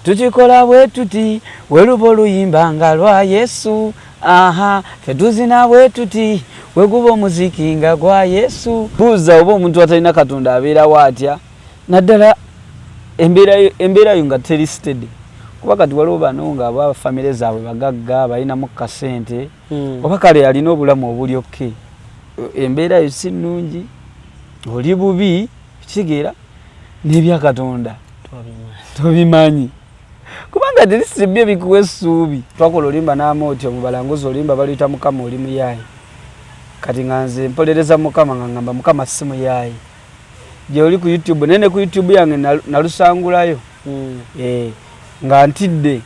Tukikola bwe tuti weluba oluyimba nga lwa Yesu. Aha, fetuzina bwe tuti weguba omuziki nga gwa Yesu. Buuza oba omuntu atalina Katonda abeera watya. Naddala embeera yo nga telisted. Kuba kati waliwo bano nga aba famire zaabwe bagagga balinamu kasente. Oba kale alina obulamu obuli okke. Embeera yo si nnungi. Oli bubi kigera n'ebya Katonda tobimanyi. Kubanga telisibye bikuwa essuubi. Twakola olimba n'amooti omubalanguzi olimba baluyita Mukama oli muyaayi. Kati nga nze mpolereza Mukama nga ngamba Mukama si muyaayi. Gye oli ku YouTube nene ku YouTube yange nalusangulayo. Nga ntidde.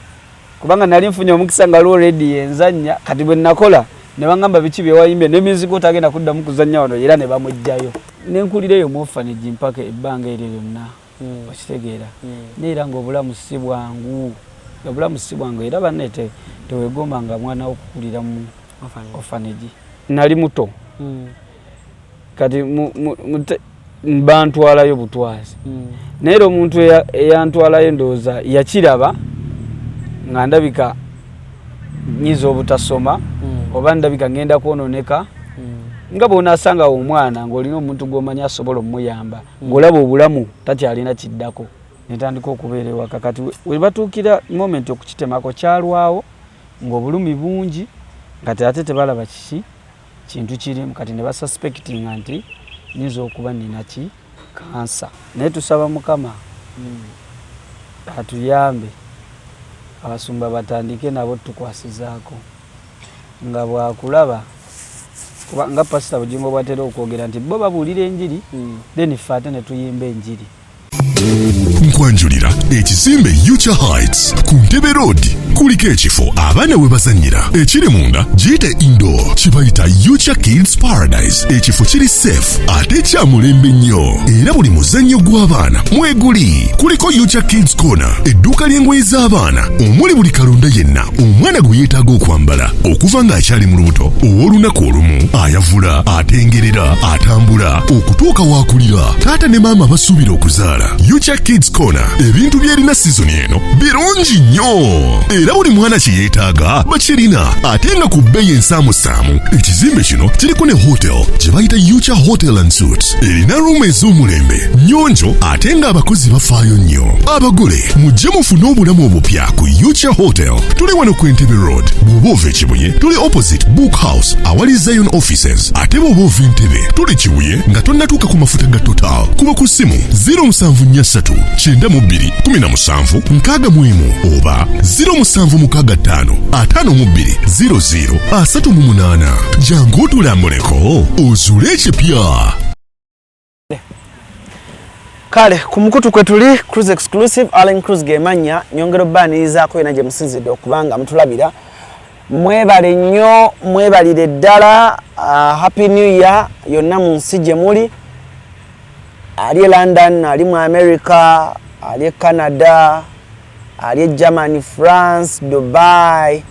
Kubanga nali nfunye omukisa nga already yenzanya kati bwe nakola ne bangamba biki bye wayimbye ne music otagenda kuddamu kuzanya wano era ne bamujjayo. Nenkulireyo mu orphanage mpaka ebbanga eryo lyonna. Okitegeera neera ng'obulamu si bwangu. Obulamu si bwangu era banete tewegomba nga mwana okukulira mu orphanage. Nali muto kati bantwalayo butwazi. Naye omuntu eyantwalayo ndowooza yakiraba nga ndabika nyiza obutasoma oba ndabika ngenda kwononeka nga bw'onaasanga omwana ng'olina omuntu gw'omanyi asobola omuyamba ng'olaba obulamu takyalina kiddako netandika okubeera ewaka. Kati we batuukira moment okukitemako kyalwawo ng'obulumi bungi kati ate tebalaba kiki kintu kirimu kati ne basuspectinga nti nyinza okuba nina ki kansa. Naye tusaba Mukama atuyambe abasumba batandike nabo tukwasizaako nga bwakulaba nga pasita Bugingo bwatera okwogera nti bo babuulira enjiri then ffe ate ne tuyimba enjiri. Nkwanjulira ekizimbe Yucha Heights ku Ntebe Road kuliko ekifo abaana we bazannyira ekiri munda giyite indoor kibayita Yucha Kids Paradise. Ekifo kiri safe ate kya mulembe nnyo era buli muzannyo gw'abaana mweguli. Kuliko Yucha Kids Corner edduuka ly'engoye z'abaana omuli buli kalonda yenna omwana gwe yeetaaga okwambala okuva ng'akyali mu lubuto ow'olunaku olumu ayavula atengerera atambula okutuuka waakulira taata ne maama basuubira okuzaala. Yucha Kids Corner ebintu by'erina season eno birungi nnyo era buli mwana kye yeetaaga bakirina ate nga ku bbeeyi ensaamusaamu. Ekizimbe kino kiriko ne hotel gye bayita Yucha Hotel and Suites. Erina ruumu ez'omulembe nnyonjo ate ng'abakozi bafaayo nnyo. Abagole mujje mufune obulamu obupya ku Yucha Hotel. Tuli wano ku Entebbe Road. Bw'oba ova Kibuye tuli opposite Book House awali Zion Offices. Ate bw'oba ova Entebbe tuli Kibuye nga tonnatuuka ku mafuta ga Total. Kuba ku ssimu 073 92 17 61 oba 0765 52 00 38. Jangu otulambuleko ozuule ekipya. Kale ku mukutu kwe tuli Cruise Exclusive Allen Cruise gemanya nyongero banirizaako yena gye musinzidde okubanga mutulabira. Mwebale nnyo mwebalire ddala. Happy New Year yonna mu nsi gye muli. Ali London, ali mu America, ali Canada, ali Germany, France, Dubai,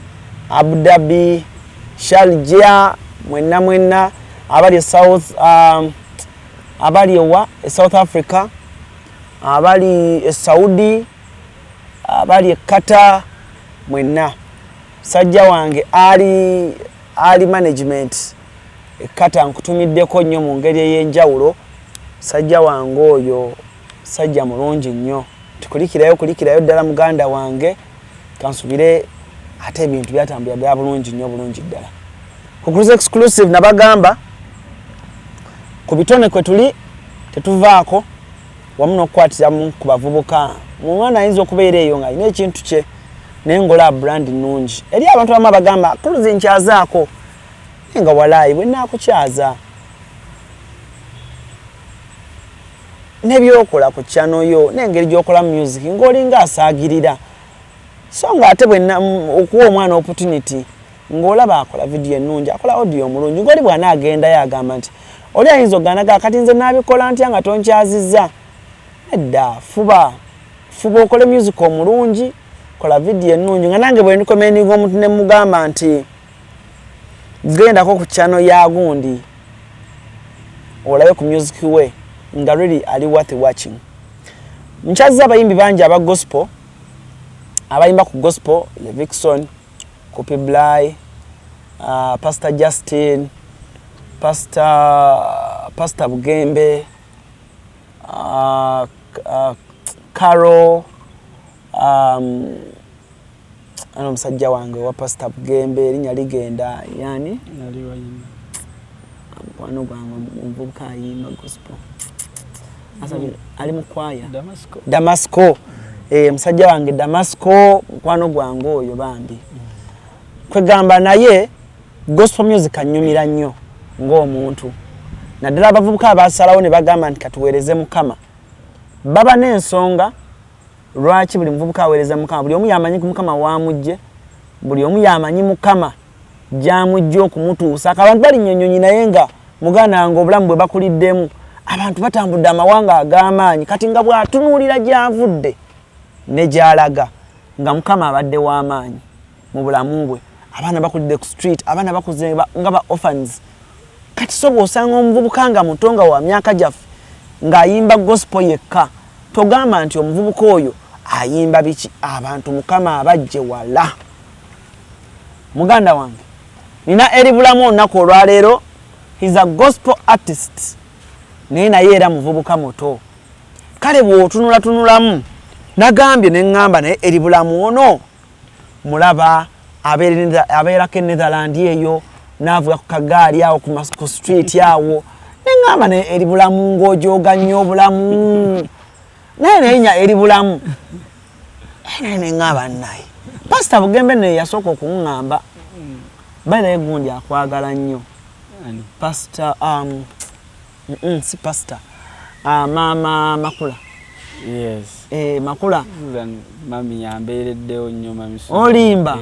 Abu Dhabi, Sharjah, mwenna abali South Africa, abali Saudi, abali Qatar, mwenna. Sajja wange ali management Qatar nkutumiddeko nnyo mu ngeri ey'enjawulo. Sajja wange oyo sajja mulungi nnyo. Tukulikirayo ddala muganda wange kansubire ate ebintu byatambula bya bulungi nnyo bulungi ddala. Ku Cruise Exclusive nabagamba ku bitone kwe tuli tetuvaako wamu n'okukwatira mu ku bavubuka. Mu mwana ayinza okubeera eyo nga alina ekintu kye naye ngola brand nnungi. Eri abantu abamu bagamba Cruise nkyazaako nga walaayi bwe naakukyaza. Nebyokola ku channel yo n'engeri gy'okola music ng'olinga asaagirira. So nga ate bwe okuwa omwana opportunity ng'olaba akola video ennungi akola audio omulungi ng'oli bwana agenda yagamba nti oli ayinza oganaga kati nze naabikola ntya nga tonkyazizza. Edda fuba okole music omulungi kola video ennungi nga nange bwe ndikomeninga omuntu ne mugamba nti gendako ku channel ya gundi olabe ku music we nga really ali worth watching. Nchaza abayimbi bangi aba gospel abayimba ku gospel Levikson, Kopi Blay, Pastor Justin, Pastor Bugembe, Carol, ano musajja wange wa Pastor Bugembe linnya ligenda yani nali wayimba mukwano gwange omuvubuka ayimba gospel asabi ali mu kwaya Damasco musajja wange Damasco mukwano gwange oyo bambi kwegamba naye gospel music anyumira nnyo ng'omuntu naddala abavubuka abasalawo ne bagamba nti katuweereze Mukama baba n'ensonga lwaki buli muvubuka aweereza Mukama buli omu yamanyi ku Mukama wamujje buli omu yamanyi Mukama gyamujja okumutuusa abantu bali nnyonyonyi naye nga muganda nga obulamu bwe bakuliddemu abantu batambudde amawanga ag'amaanyi kati nga bw'atunuulira gy'avudde ne gy'alaga nga Mukama abadde w'amaanyi mu bulamu bwe abaana bakulidde ku street abaana bakuze nga ba orphans kati so bw'osanga omuvubuka nga muto nga wa myaka gyaffe ng'ayimba gospel yekka togamba nti omuvubuka oyo ayimba biki abantu Mukama abajje wala muganda wange nina eri bulamu olunaku olwaleero he's a gospel artist naye era muvubuka muto kale bw'otunulatunulamu nagambye ne ŋŋamba naye eri bulamu ono mulaba abeerako Netherland eyo n'avuga ku kagaali awo ku street awo ne ŋŋamba naye eri bulamu ng'ojooga nnyo obulamu naye nenya eri bulamu naye ne ŋŋamba naye Pastor Bugembe naye yasooka okuŋŋamba bali naye gundi akwagala nnyo Pastor si Pastor Mama Makula. Yes. Makula. Mami yambeereddewo nnyo mami. Olimba.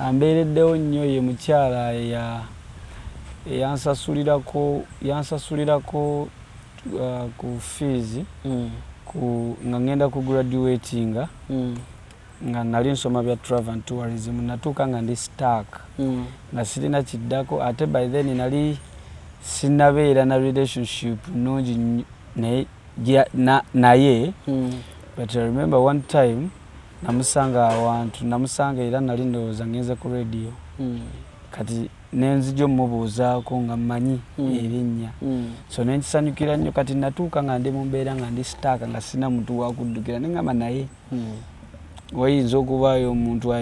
Ambeereddewo nnyo ye mukyala yansasulirako ku fees nga ngenda ku graduatinga nga nali nsoma bya travel and tourism natuuka nga ndi stuck nga sirina kiddako ate by then nali sinabeera na relationship nungi naye but I remember one time namusanga era nali ndowooza ngenze ku radio kati nenzija omubuuzaako nga mmanyi erinnya so nenkisanyukira nnyo kati natuuka nga ndi mu mbeera nga ndi sitaaka nga sina muntu wakuddukira neŋŋamba naye wayinza okubaayo omuntu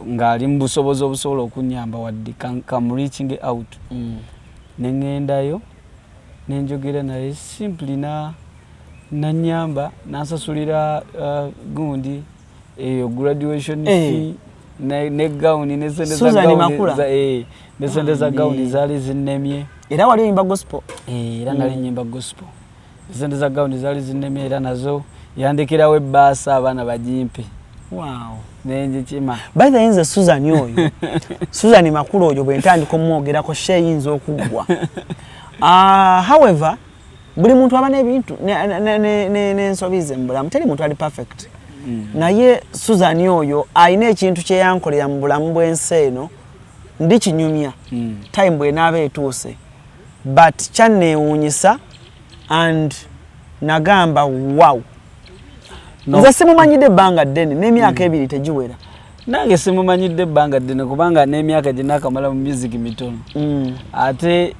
ng'ali mu busobozi obusobola okunnyamba wadde kamureaching out neŋŋendayo nenjogera naye simply nanyamba nansasulira gundi eyo graduation fee ne gawuni nesente za gawuni zaali zinnemye era wali oyimba gospel era nali nyimba gospel esente za gawuni zaali zinnemye era nazo yandekerawo ebbaasa abaana bagimpe wow nenjikima by the way Susan oyo Susan Makulu oyo bwe ntandika omwogerako sheyinza okuggwa however buli muntu aba n'ebintu n'ensobi ze mu bulamu teri muntu ali perfect naye Susan oyo alina ekintu kye yankolera mu bulamu bw'ensi eno ndi kinyumya time bw'enaaba etuuse but kyanneewuunyisa and nagamba wow nze simumanyidde ebbanga ddene n'emyaka ebiri tegiwera nange simumanyidde ebbanga ddene kubanga n'emyaka gye naakamala mu music mitono ate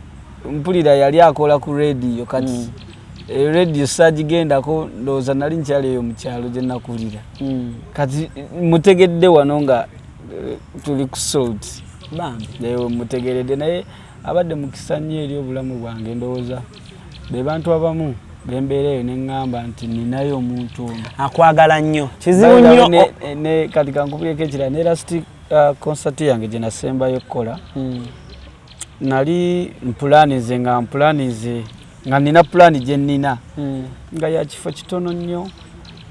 mpulira yali akola ku radio kati radio sagigendako ndowooza nali nkyali eyo mu kyalo gye nakulira kati mutegedde wano nga tuli ku salt bambi mutegeredde naye abadde mukisa nnyo eri obulamu bwange ndowooza be bantu abamu bembeera eyo neŋŋamba nti ninayo omuntu ono akwagala nnyo kizibu nnyo kati kankubireko ekirala ne last concert yange gye nasembayo okukola nali mpulanize nga nina pulani gye nnina nga ya kifo kitono nnyo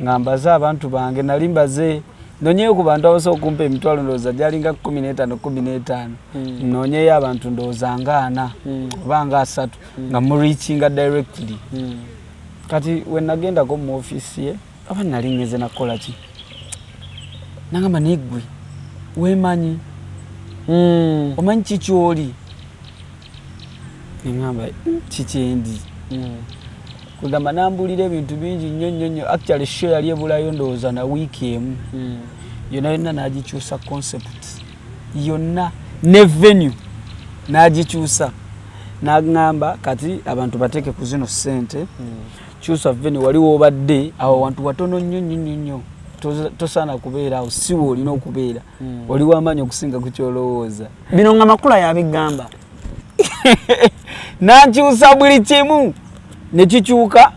nga mbaze abantu bange nali mbaze nonyeyo ku bantu abasobola okumpa emitwalo ndowooza gyalinga 15 nonyeyo abantu ndowooza nga 4 oba nga 3 nga mureachinga directly kati we nagendako mu office ye aba nali ngeze nakola ki nangamba neggwe wemanyi omanyi kikyoli neŋŋamba kikyendi kugamba nambulira ebintu bingi nnyo actually show yali ebulayo ndowooza na wiiki emu yonna n'agikyusa concept yonna ne venue n'agikyusa n'agamba kati abantu bateeke ku zino ssente kyusa venue waliwo obadde awo wantu watono nnyo tosaana kubeera awo si olina okubeera waliwo amaanyi okusinga ku kyolowooza bino nga makula yabigamba n'akyusa buli kimu ne kikyuka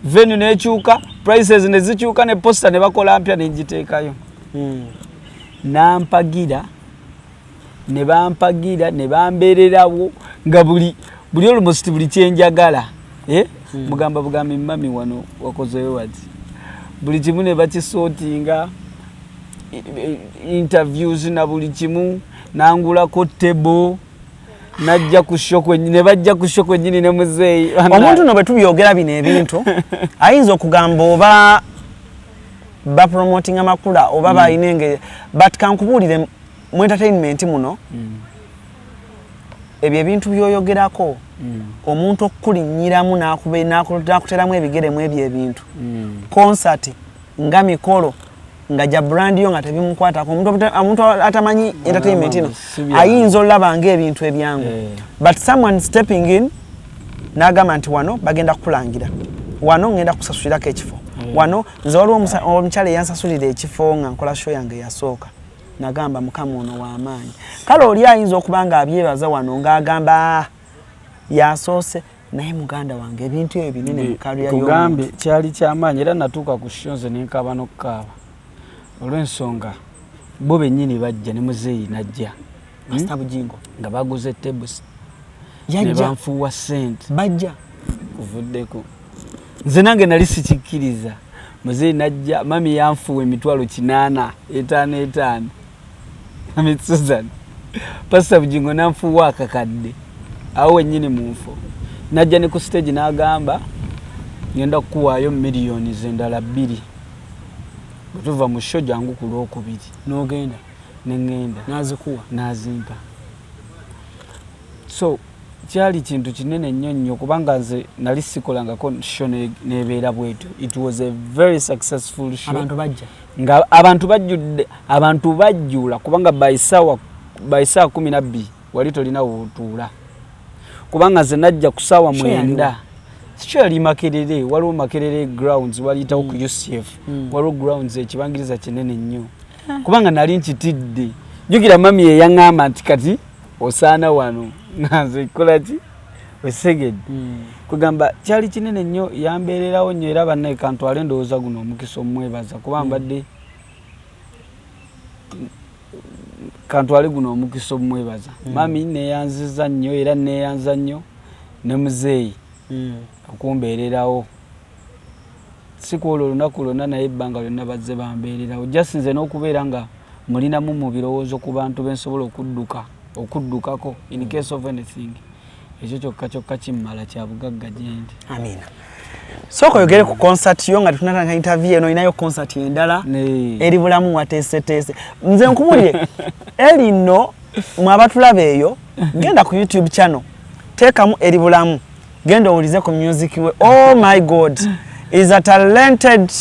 venue n'ekyuka prices ne zikyuka ne poster ne bakola mpya ne ngiteekayo nampagira ne bambeererawo nga buli almost buli kyenjagala mugamba bugambi mami wano wakozeyo wati buli kimu ne bakisootinga interviews na buli kimu nangulako table najja ku show ne bajja ku show kwennyini ne muzeeyi omuntu no bwe tubyogera bino ebintu ayinza okugamba oba bapromoting amakula oba bayinenge but kankubuulire mu entertainment muno ebyo ebintu byoyogerako omuntu okukulinnyiramu n'akuteramu ebigere mu ebyo ebintu concert nga mikolo nga ja brand yo nga tebimukwatako omuntu atamanyi entertainment ino ayinza olaba ng'ebintu ebyangu but someone stepping in n'agamba nti wano bagenda kukulangira wano ngenda kusasulirako ekifo wano nze waliwo omukyala eyansasulira ekifo nga nkola show yange yasooka nagamba mukama ono w'amaanyi kale oli ayinza okuba nga abyebaza wano ng'agamba yasoose naye muganda wange ebintu ebyo binene mukalya kugambe kyali kyamaanyi era natuuka ku show nze nenkaaba n'okukaaba olw'ensonga bo bennyini bajja ne muzeeyi najja Master Bujingo nga baguze tables yajja ne banfuuwa ssente bajja kuvuddeko nze nange nali sikikkiriza muzeeyi najja mami yanfuuwa emitwalo 855 Amit Susan Pastor Bujingo nanfuuwa akakadde awo wennyini mu nfo najja ne ku stage n'agamba ngenda kukuwaayo miliyoni z'endala 2 tuva mu show jangu ku Lwokubiri n'ogenda nengenda nazikuwa nazimpa so kyali kintu kinene nnyo kubanga nze nali sikolangako show nebeera bwetu. It was a very successful show. Abantu bajja nga abantu bajjudde abantu bajjula kubanga by saa 12 wali tolina wotuula kubanga nze najja ku saawa 9 Sio yali Makerere, waliwo Makerere grounds waliyitawo ku UCF. Waliwo grounds ekibangiriza kinene nnyo. Kubanga nali nkitidde. Jukira mami yeyaŋŋamba nti kati osaana wano. Nze kola ki? Wesegedde. Kugamba kyali kinene nnyo yambeererawo nnyo era banne kantwale ndowooza guno omukisa omwebaza kuba mbadde kantwale guno omukisa omwebaza. Mami neyanziza nnyo era neyanza nnyo ne muzeeyi. Okumbeererawo sikuola olunaku lwonna naye ebbanga lyonna bazze bambeererawo jasinze n'okubeera nga mulinamu mu birowoozo ku bantu bensobola okuddukako in case of anything ekyo kyokka kimmala kya bugagga gyendi. Amina. Soko yogere ku concert yo nga tunatanga interview eno inayo concert endala eri bulamu wateeseteese nze nkubulye erino mwabatulabe eyo genda ku YouTube channel teekamu eri bulamu genda ulize ku music we. Oh my God, is a talented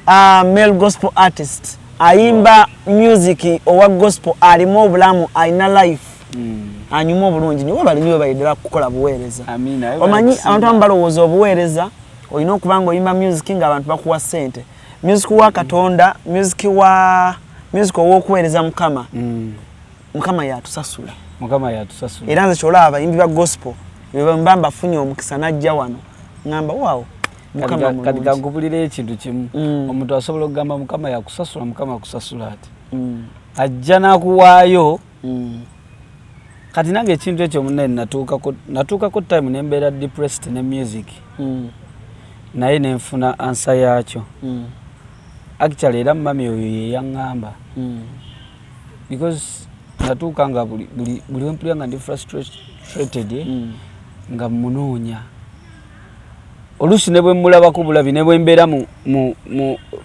male gospel artist. Ayimba music owa gospel alimo obulamu aina life. Anyuma obulungi niwo bali niwe bayidira kukola buweereza. Amina. Omanyi abantu ambalowooza obuweereza olina okubanga oyimba music nga abantu bakuwa ssente. Music wa Katonda, music ow'okuweereza Mukama. Mukama yatusasula. Mukama yatusasula. Era nze kyolaba abayimbi ba gospel mbamba funye omukisa najja wano ngamba waawo Mukama mulungi. Kati kankubulira ekintu kimu omuntu asobola okugamba Mukama yakusasula Mukama akusasula ati ajja n'akuwaayo. Kati nange ekintu ekyo munene natuukako time nembeera depressed ne music naye nenfuna answer yaakyo. Actually era mami oyo yeyaŋŋamba because natuuka nga buli wempulira nga ndi frustrated nga munoonya oluusi ne bwe mulabako bulabi ne bwe mbeera mu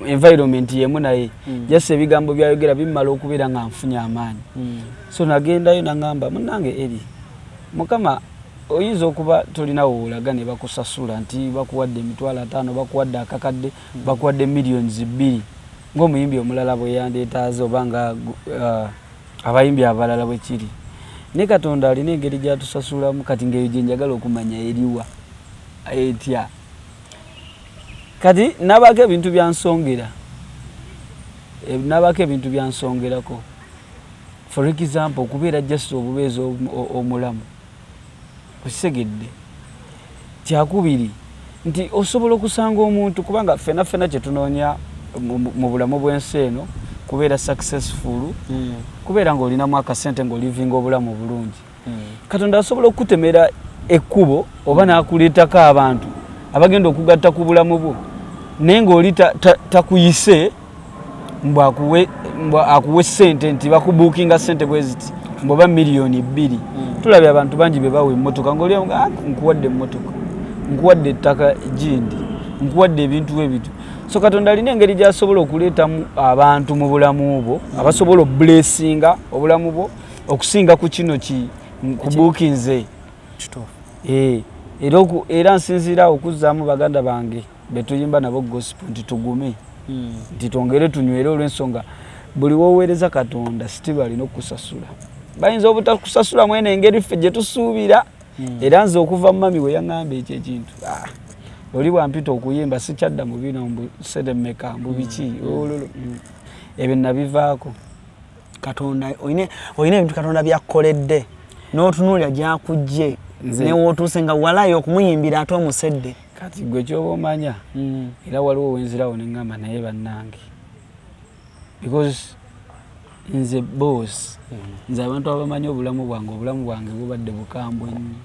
environment yemu naye jase ebigambo byayogera bimmala okubeera nga nfunye amaanyi. So nagendayo naŋŋamba munnange eri Mukama oyinza okuba tolinawo olaga ne bakusasula nti bakuwadde $50,000 bakuwadde akakadde bakuwadde millions 2 ng'omuyimbi omulala bwe yandeetaaze oba nga abayimbi abalala bwe kiri ne Katonda alina engeri gy'atusasulamu kati ng'eyo gye njagala okumanya eriwa etya kati nabako ebintu byansongera byansongerako for example okubeera just obubeezi omulamu osegedde kyakubiri nti osobola okusanga omuntu kubanga fena kyetunoonya mu bulamu bw'ensi eno kubeera successful kubeera ng'olinamu akasente ng'olivinga obulamu bulungi Katonda asobola okukutemera ekkubo oba n'akuleetako abantu abagenda okugatta ku bulamu bwo naye ng'oli takuyise mbw akuwe sente nti bakubuukinga sente bwe ziti mbwoba miliyoni 2 tulabye abantu bangi be bawa emmotoka ng'oli nkuwadde emmotoka nkuwadde ettaka gindi nkuwadde ebintu ebito so Katonda alina engeri gy'asobola okuleetamu abantu mu bulamu bwo abasobola obuleesinga obulamu bwo okusinga ku kino kubuukinze era nsinziira okuzzaamu baganda bange betuyimba nabo gospel nti tugume nti twongere tunywere olw'ensonga buli woweereza Katonda sitiba alina okukusasula bayinza obutakusasula mwene engeri ffe gye tusuubira era nze okuva mu mami we yaŋŋamba ekyo ekintu oli bwampita okuyimba sikyadda mu bino mbu sedemeka mbu biki ebyo nabivaako Katonda olina ebintu Katonda byakkoledde n'otunuulira gyakujje newootuuse nga walayo okumuyimbira ate omusedde kati gwe kyoba omanya era waliwo wenzirawo neŋŋamba naye bannange because nze boss nze abantu abamanyi obulamu bwange bubadde bukambwe nnyo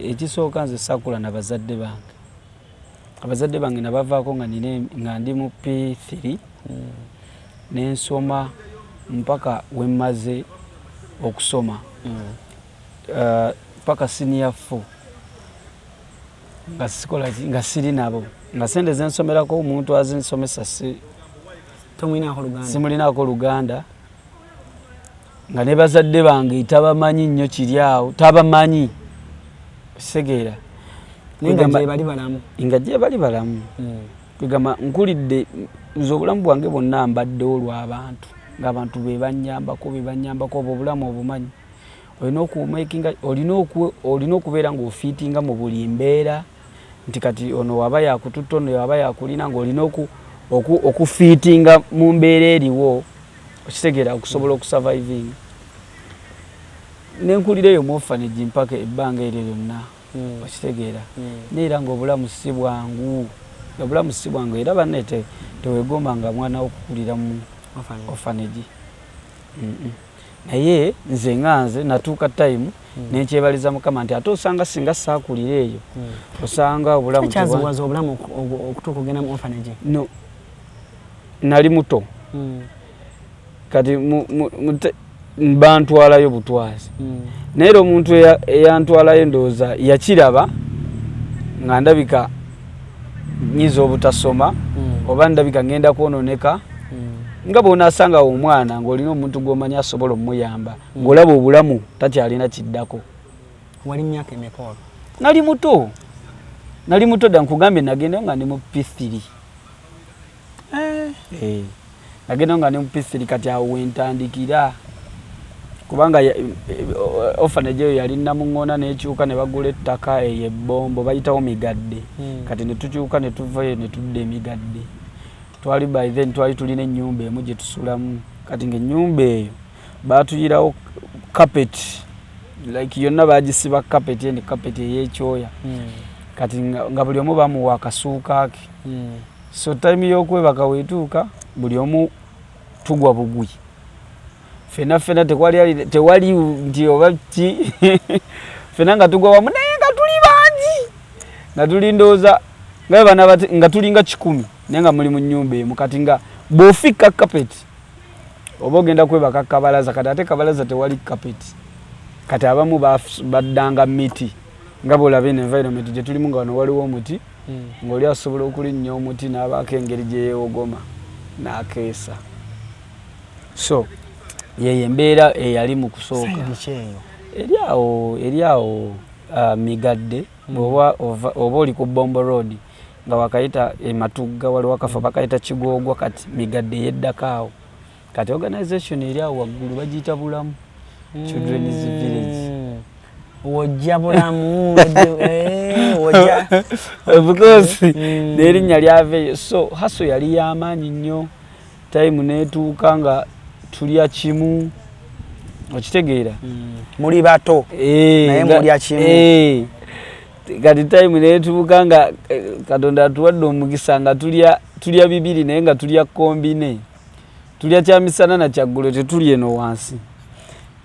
ekisooka nze sakula na bazadde bange nabavaako nga ndi mu P3 nensoma mpaka wemmaze okusoma paka senior 4 nga siri nabo nga sente zensomerako omuntu azinsomesa simulinaako Luganda nga ne bazadde bange tabamanyi nnyo kiri awo tabamanyi segeera nga gye bali balamu kwegamba nkulidde nze obulamu bwange bwonna mbadde olw'abantu ng'abantu bebanyambako obwo obulamu obumanyi olina okubeera ng'ofiitinga mu buli mbeera nti kati ono waba yakututta ono waba yakulina ng'olina okufiitinga mu mbeera eriwo okitegeera okusobola okusurviving nenkulira eyo mu orphanage mpaka ebbanga eryo lyonna okitegeera neera ng'obulamu si bwangu era banne tewegomba nga mwana okukulira mu orphanage naye nze nganze natuuka time nenkyebaliza Mukama nti ate osanga singa saakulira eyo osanga obulamu kyaziwaza obulamu okutuuka ogenda mu orphanage no nali muto kati bantwalayo butwazi naye omuntu eyantwalayo ndowooza yakiraba nga ndabika nyiza obutasoma oba ndabika ngenda kwononeka nga bw'onaasanga omwana ng'olina omuntu gw'omanya asobola omuyamba ng'olaba obulamu takyalina kiddako. Wali myaka emeka olwo? Nali muto dda nkugambye nagenda nga ndi mu P3. Nagenda nga ndi mu P3 kati awo wentandikira kubanga orphanage eyo yali Namuŋŋona n'ekyuka ne bagula ettaka eyo ebbombo bayitawo Migadde. Kati ne tukyuka ne tuvayo ne tudda Emigadde. Twali by then twali tulina ennyumba emu gye tusulamu kati ng'ennyumba eyo baatuyirawo carpet like yonna baagisiba carpet eni carpet ey'ekyoya kati nga buli omu bamuwa akasuuka ke so time y'okwebaka weetuuka buli omu tugwa bugwi fena tewali nti oba ki fena nga tugwa wamu naye nga tuli bangi nga tuli ndowooza nga tulinga 10 naye nga muli mu nnyumba emu kati nga bw'ofikka carpet oba ogenda kwebaka kabalaza kati ate kabalaza tewali carpet kati abamu baddanga miti nga bw'olaba environment gye tulimu nga wano waliwo omuti ng'oli asobola okulinnya omuti n'abaako engeri gye yeewogoma n'akeesa so yeyo embeera eyali mu kusooka Eriawo migadde oba oli ku Bombo Road nga wakayita Matugga wali wakafa bakayita Kigogwa kati migadde yeddakaawo kati organization eriawo waggulu bagiyita Bulamu Children's Village. Wojja Bulamu wojja because nerinnya lyave so haso yali y'amaanyi nnyo time neetuuka nga tulya kimu okitegeera muli bato naye mulya kimu kati time neetuuka nga Katonda atuwadde omukisa nga tulya bibiri naye nga tulya kombine tulya kyamisana na kyaggulo tetuli eno wansi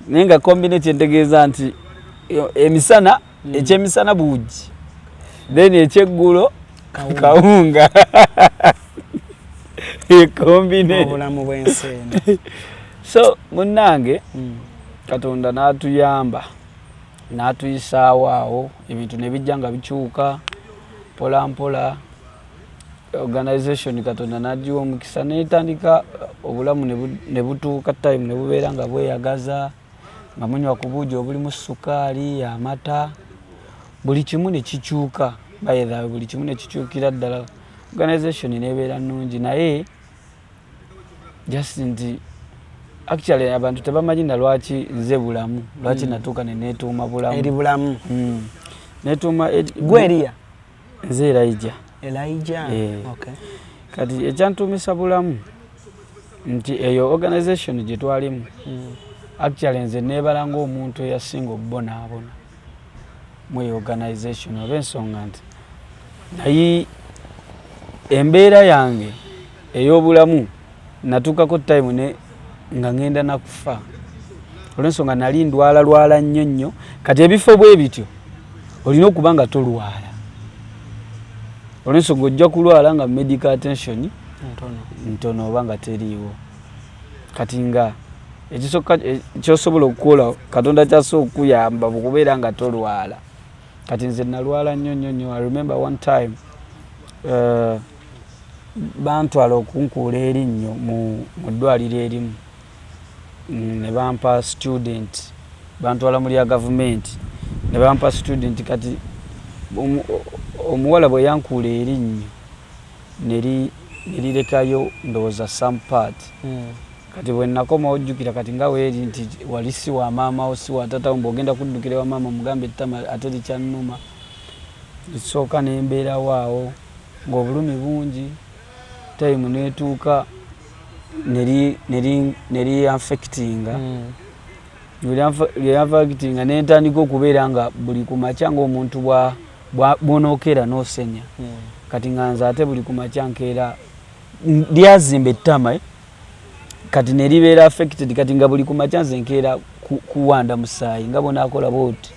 naye nga kombine kyentegeeza nti emisana ekyemisana buugi then ekyeggulo kawunga kombine obulamu bw'ensi eno. So munnange Katonda n'atuyamba n'atuyisaawo awo ebintu ne bijja nga bikyuka mpola mpola organization Katonda n'agiwa omukisa n'etandika obulamu ne butuuka time ne bubeera nga bweyagaza nga munywa ku buugi obulimu sukaali amata buli kimu ne kikyuka bayethawe buli kimu ne kikyukira ddala organization n'ebeera nnungi naye just nti actually abantu tebamanyi na lwaki nze Bulamu lwaki natuuka ne neetuuma Bulamu eri Bulamu neetuuma gwe eriya nze Elijah okay. Kati ekyantuumisa Bulamu nti eyo organization gye twalimu actually nze neebala ng'omuntu eyasinga okubonaabona mu eyo organization oba ensonga nti naye embeera yange ey'obulamu natuukako time nga ngenda nakufa olw'ensonga nali ndwala nnyo kati ebifo bwe bityo olina okuba nga tolwala olw'ensonga ojja kulwala nga medical attention ntono oba nga teriiwo kati nga ekisooka kyosobola okukola Katonda kyasobola okukuyamba bukubeera nga tolwala kati nze nalwala nnyo. I remember one time bantwala okunkuula erinnyo mu ddwaliro erimu ne bampa student bantwala mu lya gavumenti ne bampa student kati omuwala bwe yankuula erinnyo nerirekayo ndowooza some part kati bwe nakoma ojjukira kati nga weeri nti wali si wa maama wo si wa tatawo mbw'ogenda kuddukira wa maama mugambe ettama ate likyannuma lisooka nembeerawo awo ng'obulumi bungi time neetuuka neri affectinga affectinga nentandika okubeera nga buli kumakya ng'omuntu bw'onookera n'osenya kati nga nze ate buli kumakya nkeera lyazimba ettama kati neribeera affected kati nga buli kumakya nze nkeera kuwanda musaayi nga bonaakola booti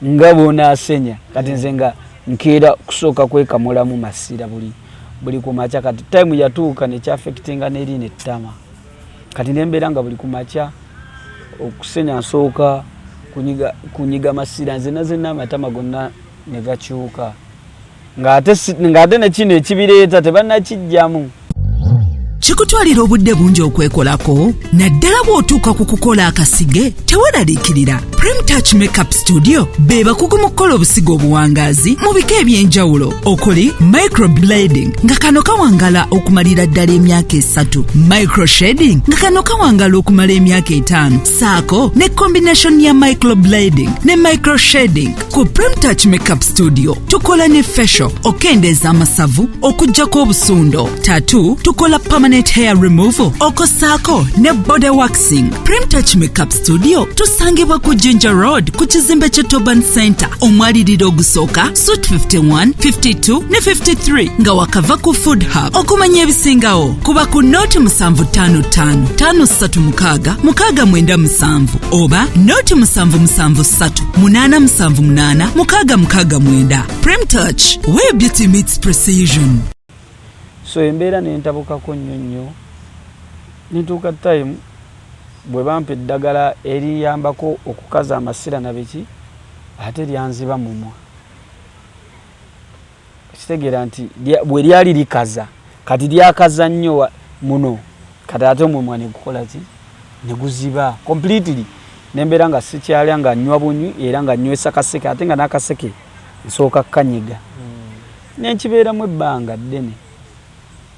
nga bonaasenya kati nze nga nkeera kusooka kwekamulamu masira buli kumakya kati time yatuuka nekyaffectinga neri nettama kati nembeera nga buli kumakya okusenya nsooka kunyiga masira nze amatama gonna ne gakyuka ng'ate nekino ekibireeta tebannakijjamu. Kikutwalira obudde bungi okwekolako naddala bw'otuuka ku kukola akasige teweraliikirira. Prem Touch Makeup Studio be bakugu mu kukola obusigo obuwangaazi mu bika eby'enjawulo okuli microblading nga kano kawangala okumalira ddala emyaka 3, microshading nga kano kawangala okumala emyaka 5, saako ne combination ya microblading ne microshading. Ku Prem Touch Makeup Studio tukola ne facial okendeeza amasavu okuggyako obusundo, tattoo tukola permanent hair removal okosaako ne body waxing. Prem Touch Makeup Studio tusangibwa ku Ginger Road ku kizimbe kya Toban Center omwaliriro ogusooka Suite 51, 52 ne 53 nga wakava ku Food Hub. Okumanya ebisingawo kuba ku Note 755 536 697 oba Note 773 878 669. Prem Touch, where beauty meets precision. So embeera nentabukako nnyo nituuka time bwe bampa eddagala eriyambako okukaza amasira na biki ate lyanziba mumwa kitegeera nti bwe lyali likaza kati lyakaza nnyo muno kati ate omumwa ne gukola ki ne guziba completely nembera nga sikyalya nga nywa bunywi era nga nywesa kaseke ate nga nakaseke nsooka kanyiga nenkibeeramu ebbanga ddene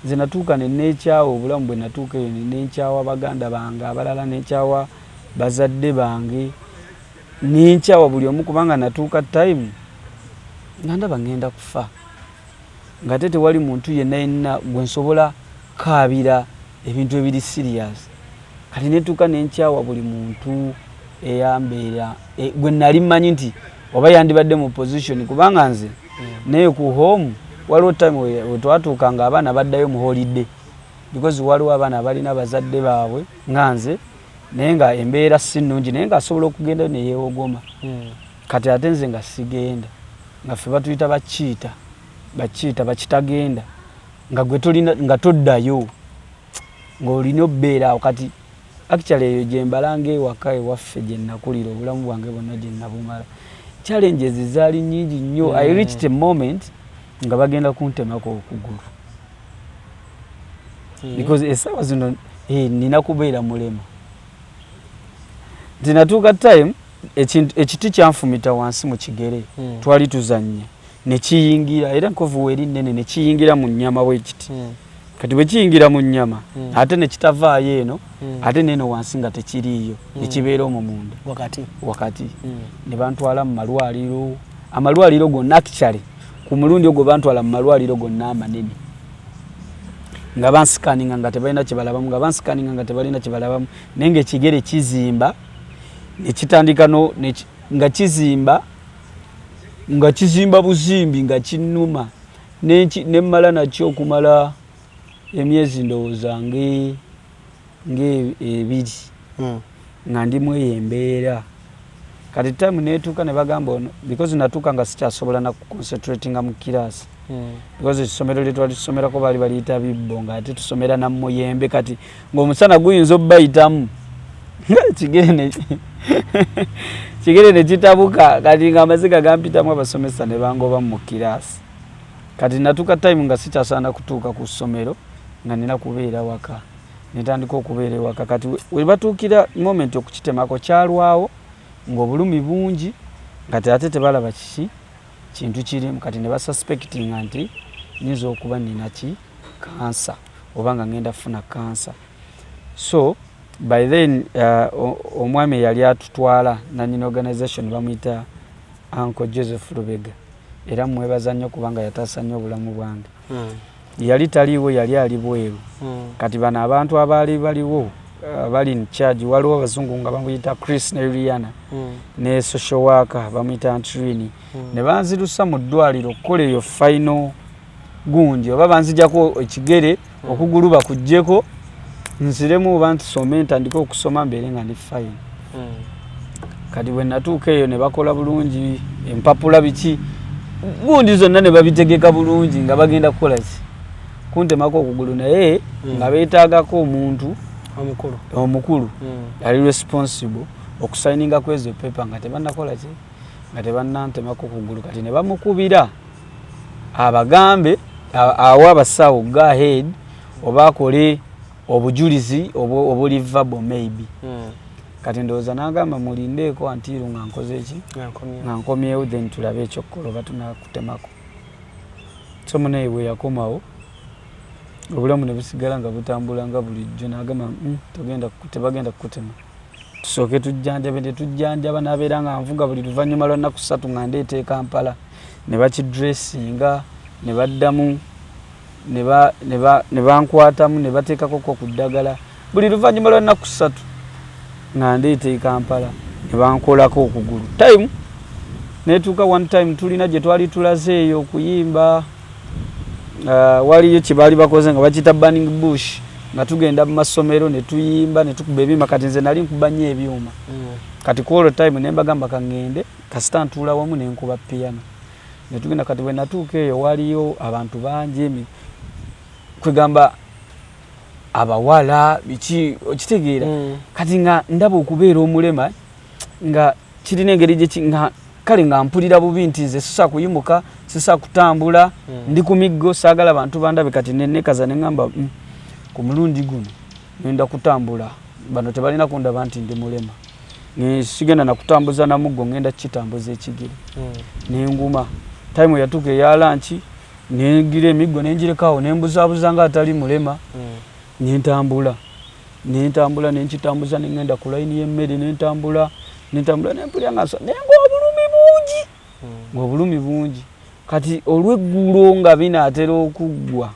nze natuuka ne neekyawa obulamu bwe natuuka eyo ne neekyawa baganda bange abalala neekyawa bazadde bange nenkyawa buli omu kubanga natuuka time nga ndaba ngenda kufa nga te tewali muntu yenna yenna gwe nsobola kaabira ebintu ebiri serious kati netuuka nenkyawa buli muntu eyambeera gwe nali mmanyi nti oba yandibadde mu position kubanga nze naye ku home waliwo time wetwatuuka nga abaana baddayo mu holiday because waliwo abaana balina bazadde baabwe nga nze naye nga embeera si nnungi naye nga asobola okugenda neyeewogoma kati ate nze nga sigenda nga ffe batuyita bakiita bakitagenda nga gwe tolina nga toddayo ng'olina obbeera awo kati actually eyo gye mbalanga ewaka ewaffe gye nakulira obulamu bwange bwonna gye nabumala challenges zaali nnyingi nnyo I reached a moment nga bagenda kuntemako okugulu because essaawa zino nina kubeera mulema nti natuuka time ekiti kyanfumita wansi mu kigere twali tuzannya ne kiyingira era nkovu eri nnene ne kiyingira mu nnyama bwekiti kati bwe kiyingira mu nnyama ate ne kitavaayo eno ate neno wansi nga tekiriiyo ne kibeera omwo munda wakati ne bantwala mu malwaliro amalwaliro gonna actually ku mulundi ogwo bantwala mu malwaliro gonna amanene nga bansikaninga nga tebalina kibalabamu nga bansikaninga nga tebalina kibalabamu naye ng'ekigere kizimba nekitandika nga kizimba buzimbi nga kinnuma nemmala nakyo okumala emyezi ndowooza ng'ebiri nga ndimu eyo embeera kati time netuuka ne bagamba ono because natuuka nga sikyasobola nakuconcentratinga mu kirasi because essomero lye twali tusomerako baali baliyita bibbo nga ate tusomera namuyembe kati ng'omusana guyinza obbayitamu kigere ne kitabuka kati nga amaziga gampitamu abasomesa ne bangoba mu kirasi kati natuuka time nga sikyasaana kutuuka ku ssomero nga nina kubeera waka netandika okubeera ewaka kati we batuukira moment okukitemako kyalwawo ng'obulumi bungi nga ate tebalaba kiki kintu kirimu kati ne basuspectinga nti nyinza okuba nina ki kansa oba nga ngenda kufuna kansa so by then omwami yali atutwala nanyina organization bamuyita Uncle Joseph Rubega era mwebaza nnyo kubanga yataasa nnyo obulamu bwange yali taliiwo yali ali bweru kati bano abantu abaali baliwo bali in charge waliwo abazungu nga bamuyita Chris ne Rihanna ne social worker bamuyita Antrini ne banzirusa mu ddwaliro okukola eyo final gundi oba banzijjako ekigere okugulu bakuggyeko nsiremu oba ntusome ntandika okusoma mbeere nga ndi fine kati bwe natuuka eyo ne bakola bulungi empapula biki gundi zonna ne babitegeka bulungi nga bagenda kukola ki kuntemako okugulu naye nga beetaagako omuntu omukulu ali responsible okusayininga kwezo pepa nga tebannakola ki nga tebannantemako okugulu kati ne bamukubira abagambe awa abasawo go ahead oba akole obujulizi obuli verbal maybe kati ndowooza n'agamba mulindeeko antiiru nga nkoze eki nga nkomyewo then tulabe ekyokukola oba tunakutemako so munaye bwe yakomawo obulamu ne busigala nga butambula nga bulijjo n'agamba tebagenda kukutema tusooke tujjanjabe ne tujjanjaba n'abeera nga nvuga buli luvannyuma lwa nnaku 3 nga ndeeta e Kampala ne bakidressinga ne baddamu ne bankwatamu ne bateekako ku ddagala buli luvannyuma lwa nnaku 3 nga ndeeta e Kampala ne bankolako okugulu time netuuka one time tulina gye twali tulaze eyo okuyimba waliyo kibaali bakoze nga bakita burning bush nga tugenda mu masomero ne tuyimba ne tukuba ebyuma kati nze nali nkuba nnyo ebyuma kati kwolwo time ne mbagamba kangende kasita ntuula wamu ne nkuba piano ne tugenda kati bwe natuuka eyo waliyo abantu bangi kwegamba abawala biki okitegeera kati nga ndaba okubeera omulema nga kirina engeri gye kale nga mpulira bubi nti nze sisa kuyimuka sisa kutambula ndi ku miggo saagala abantu bandabe kati nekaza ne ngamba ku mulundi guno ngenda kutambula bano tebalina kundaba nti ndi mulema sigenda nakutambuza na muggo ngenda kitambuza ekigere nenguma time yatuka ya lunch nengira emiggo nenjirekawo nembuzabuza nga atali mulema nentambula nenkitambuza nengenda ku line y'emmere nentambula nempulya ngasa nengo obulumi bungi kati olweggulo nga binaatera okuggwa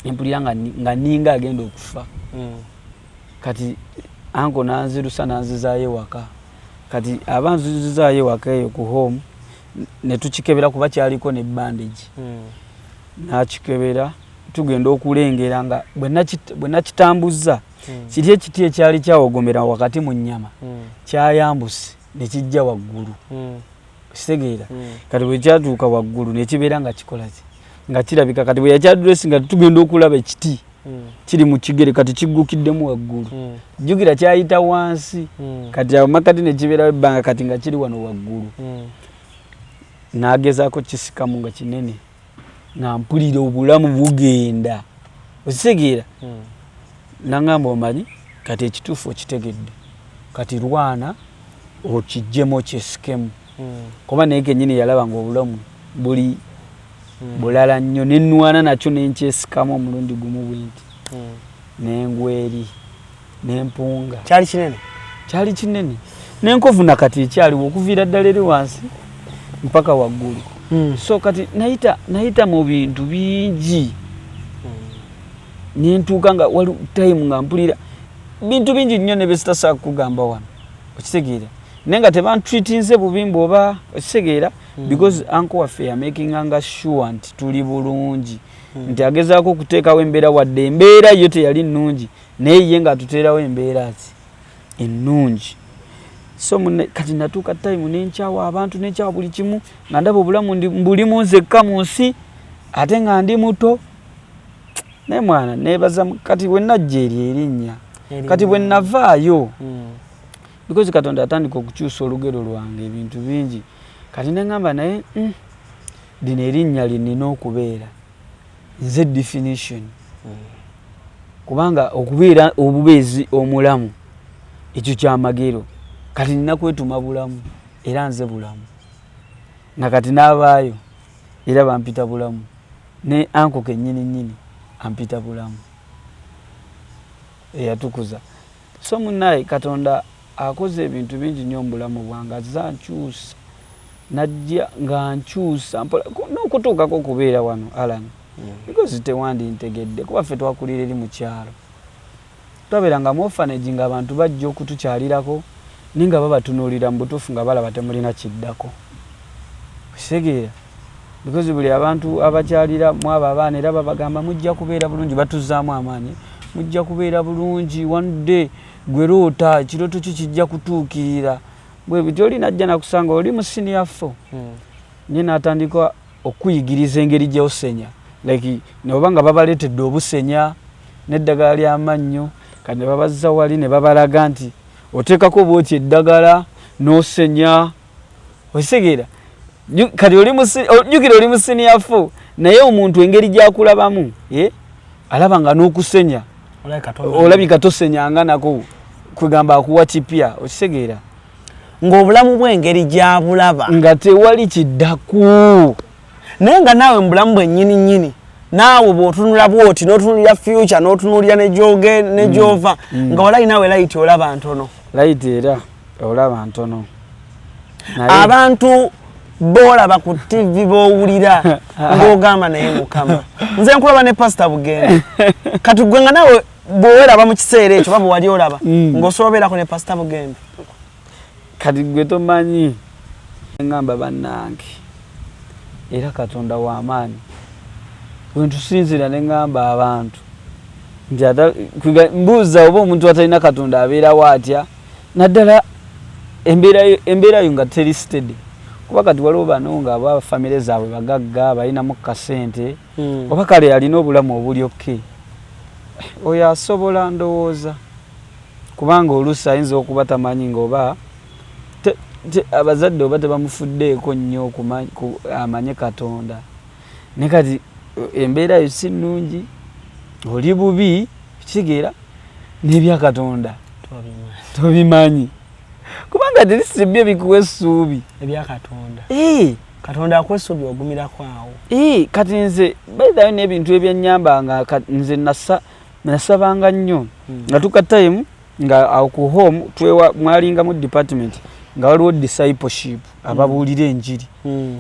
empulya nga ninga agenda okufa kati anko nanzirusa nanzizaayo waka kati abanzizaayo waka eyo ku home netukikebera kuba kyaliko ne bandage nakikebera tugenda okulengera nga bwe nakitambuza kiri ekiti ekyali kyawogomera wakati mu nnyama kyayambuse nekijja waggulu kitegeera kati bwe kyatuuka waggulu nekibeera nga kikolaki nga kirabika kati bwe yakyadresi nga tugenda okulaba ekiti kiri mu kigere kati kiggukiddemu waggulu jjukira kyayita wansi kati amakati nekibeera ebbanga kati nga kiri wano waggulu nagezaako kisikamu nga kinene nga mpulira obulamu bugenda okitegeera nangamba omanyi kati ekituufu okitegedde kati lwana okijjemu okyesikemu kuba naye kennyini yalaba nga obulamu buli bulala nnyo nenwana nakyo nenkyesikamu omulundi gumu bwenti nengweri nempunga kyali kinene nenkovu nakati ekyaliwo okuviira ddala eri wansi mpaka waggulu so kati nayita mu bintu bingi nentuuka nga wali time nga mpulira bintu bingi nnyo nebesitasa kugamba wano okitegeera naye nga tebantreatinze bubimba oba okitegeera because uncle waffe yamakinga sure nti tuli bulungi nti agezaako okuteekawo embeera wadde embeera yo teyali nnungi naye ye nga atuteerawo embeera ennungi so kati natuuka time nenkyawa abantu nenkyawa buli kimu nga ndaba obulamu mbulimu nzekka mu nsi ate nga ndi muto naye mwana nebaza kati bwe najja eri erinnya kati bwe navaayo because Katonda atandika okukyusa olugero lwange ebintu bingi kati neŋŋamba naye lino erinnya linina okubeera nze definition kubanga okubeera obubeezi omulamu ekyo kyamagero kati nina kwetuma bulamu era nze bulamu nga kati n'abaayo era bampita bulamu ne anko kennyini ampita bulamu eyatukuza so munnaye Katonda akoze ebintu bingi nnyo mu bulamu bwange azza nkyusa najja nga nkyusa n'okutuukako okubeera wano Alan because tewandintegedde kuba ffe twakulira eri mu kyalo twabeeranga mu orphanage nga abantu bajja okutukyalirako ninga babatunuulira mu butuufu nga balaba temulina kiddako kitegeera because buli abantu abakyalira mu abo abaana era babagamba mujja kubeera bulungi batuzzaamu amaanyi mujja kubeera bulungi one day gwe loota ekirooto kijja kutuukirira bwe bityo oli najja nakusanga oli mu senior 4 nye n'atandika okuyigiriza engeri gy'osenya like noba nga babaleetedde obusenya n'eddagala ly'amannyo kati ne babazza wali ne babalaga nti oteekako bwoti eddagala n'osenya okitegeera kati ojjukira oli mu senior 4 naye omuntu engeri gy'akulabamu alaba nga n'okusenya olabika tosenyanga nako kwegamba akuwa kipya okitegeera ng'obulamu bw'engeri gy'abulaba nga tewali kiddaku naye nga naawe mu bulamu bwennyini naawe bw'otunula bwoti n'otunulira future n'otunulira nejova nga walayi naawe layiti olaba ntono layiti era olaba ntono abantu boolaba ku TV boowulira ng'ogamba naye Mukama nze nkulaba ne Pastor Bugenda kati gwe nga naawe bw'oweraba mu kiseera ekyo oba bwe wali olaba ng'osobola obeerako ne Pastor Bugenda kati gwe tomanyi ngamba bannange era Katonda w'amaanyi bwe ntusinzira ne ngamba abantu nti mbuuza oba omuntu atalina Katonda abeerawo atya naddala embeera yo nga teri steady kuba kati waliwo bano nga aba famire zaabwe bagagga balinamu kasente oba kale alina obulamu obuli okke oyo asobola ndowooza kubanga oluusi ayinza okuba tamanyi ngaoba abazadde oba tebamufuddeeko nnyo amanye Katonda ne kati embeera yo si nnungi oli bubi kitegeera n'ebya Katonda tobimanyi kubanga tirisibye bikuwe essuubi ebya Katonda Katonda akwessuubi ogumira kwawo kati nze bayidayo n'ebintu ebyennyambanga nze nasabanga nnyo nga tuka time nga awo ku home mwalinga mu department nga waliwo discipleship ababuulira enjiri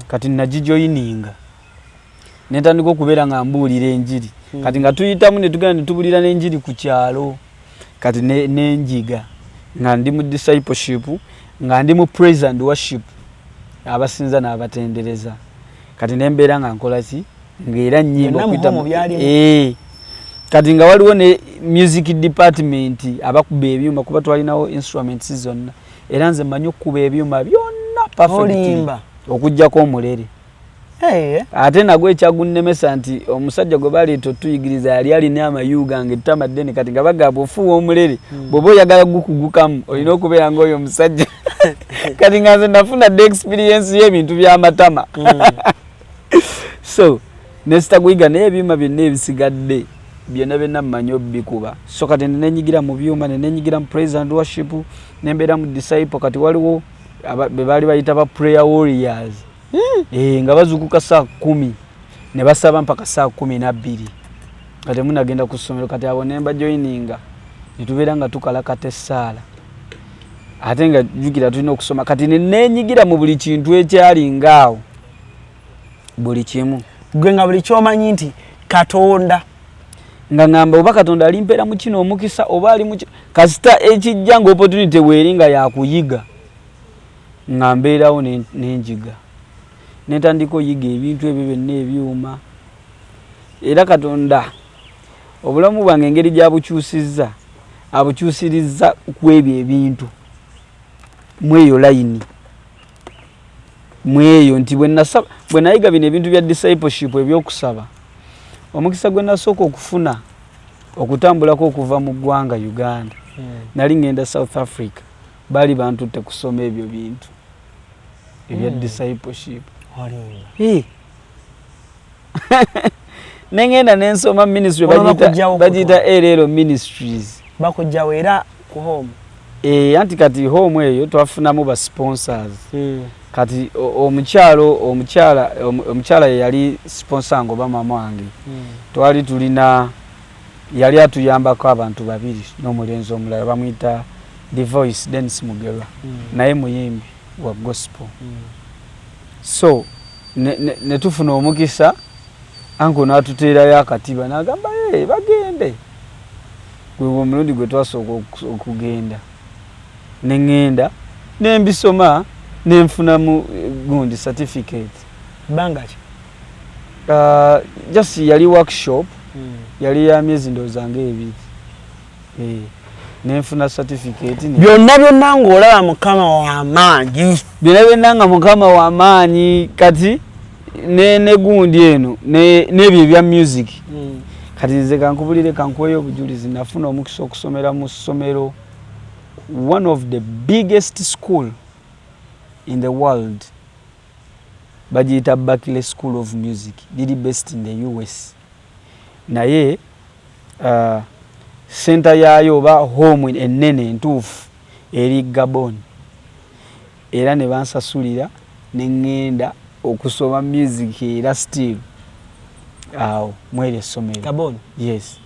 kati nagijoyininga netandika okubeera nga mbuulira enjiri kati nga tuyitamu ne tugenda ne tubuulira n'enjiri ku kyalo kati n'enjiga nga ndi mu discipleship nga ndi mu praise and worship abasinza n'abatendereza kati nembeera nga nkola ki ng'era nnyimba okuyitamu kati nga waliwo ne music department abakuba ebyuma kuba twalinawo instruments zonna era nze mmanyi okukuba ebyuma byonna perfect okuggyako omulere ate nagwo ekyagunnemesa nti omusajja gwe baleeta otuyigiriza yali alina amayuga nga ettama ddene kati nga bagamba ofuuwa omulere bw'oba oyagala gukugukamu olina okubeera ng'oyo omusajja kati nga nze nafuna dde experience y'ebintu by'amatama so nesitaguyiga naye ebyuma byonna ebisigadde byonna byonna mmanyi obikuba so kati nenyigira mu byuma nenyigira mu praise and worship nembeera mu disciple kati waliwo be baali bayita ba prayer warriors nga bazukuka saa 10 ne basaba mpaka saa 12 kati munagenda ku ssomero kati abo nemba joininga nitubeera nga tukalakata essaala ate nga jukira tulina okusoma kati nenyigira mu buli kintu ekyali ngaawo buli kimu gwe nga buli kyomanyi nti Katonda nga ngamba oba Katonda alimpeera mu kino omukisa oba ali mu kasita ekijja nga opportunity weeringa yakuyiga nga mbeerawo n'enjiga netandika oyiga ebintu ebyo byonna ebyuma era Katonda obulamu bwange engeri gyabukyusizza abukyusirizza ku ebyo ebintu mweyo layini mweyo nti bwe nayiga bino ebintu bya discipleship ebyokusaba omukisa gwe nasooka okufuna okutambulako okuva mu ggwanga Uganda nali ngenda South Africa bali bantutte kusoma ebyo bintu ebya discipleship nengenda nensoma ministry bagiyita Erero Ministries bakujjawo era ku home anti kati home eyo twafunamu ba sponsors kati omukyala yali sponsor ngo ba mama wange twali tulina yali atuyambako abantu babiri n'omulenzi omulala bamuyita The Voice Dennis Mugerwa naye muyimbi wa gospel so ne tufuna omukisa anko n'atuteerayo akatiba n'agamba bagende gwe omulundi gwe twasooka okugenda nengenda nembisoma nenfunamu gundi certificate bangaki just yali workshop yali ya myezi ndozanga ebiri nenfuna certificate byonna ng'olaba Mukama w'amaanyi byonna nga Mukama w'amaanyi kati ne gundi eno n'ebyo ebya music kati nze kankubulire kankuweyo obujulizi nafuna omukisa okusomera mu ssomero one of the biggest school in the world bagiyita Berklee School of Music liri based in the US naye center yayo oba home ennene entuufu eri Gabon era ne bansasulira nengenda okusoma music era still awo mwere essomero Gabon yes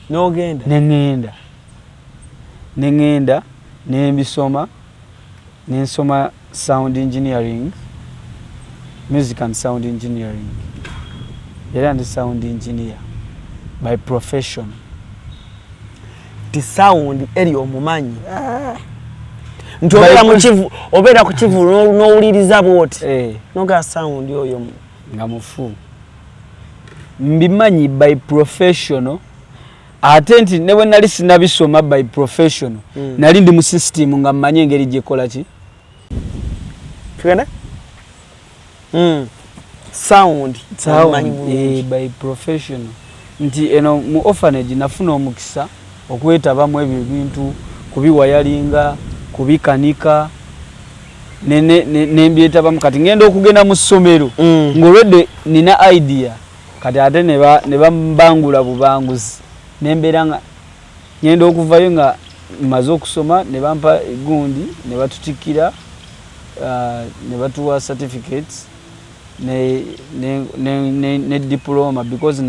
nogenda nengenda nembisoma nensoma sound engineering music and sound engineering era ndi sound engineer by profession ti sound eri omumanyi nti obeera ku kivu n'owuliriza bwoti noga sound oyo nga mufu mbimanyi by professional ate nti ne bwe nali sinabisoma by professional nali ndi mu system nga mmanyi engeri gyekola ki tugende sound by professional nti eno mu orphanage nafuna omukisa okwetabamu ebyo bintu kubiwayalinga kubikanika nembyetabamu kati ngenda okugenda mu ssomero ng'olwedde nina idea kati ate ne bambangula bubanguzi nembeera nga ngenda okuvayo nga maze okusoma ne bampa gundi ne batutikira ne batuwa certificates ne diploma because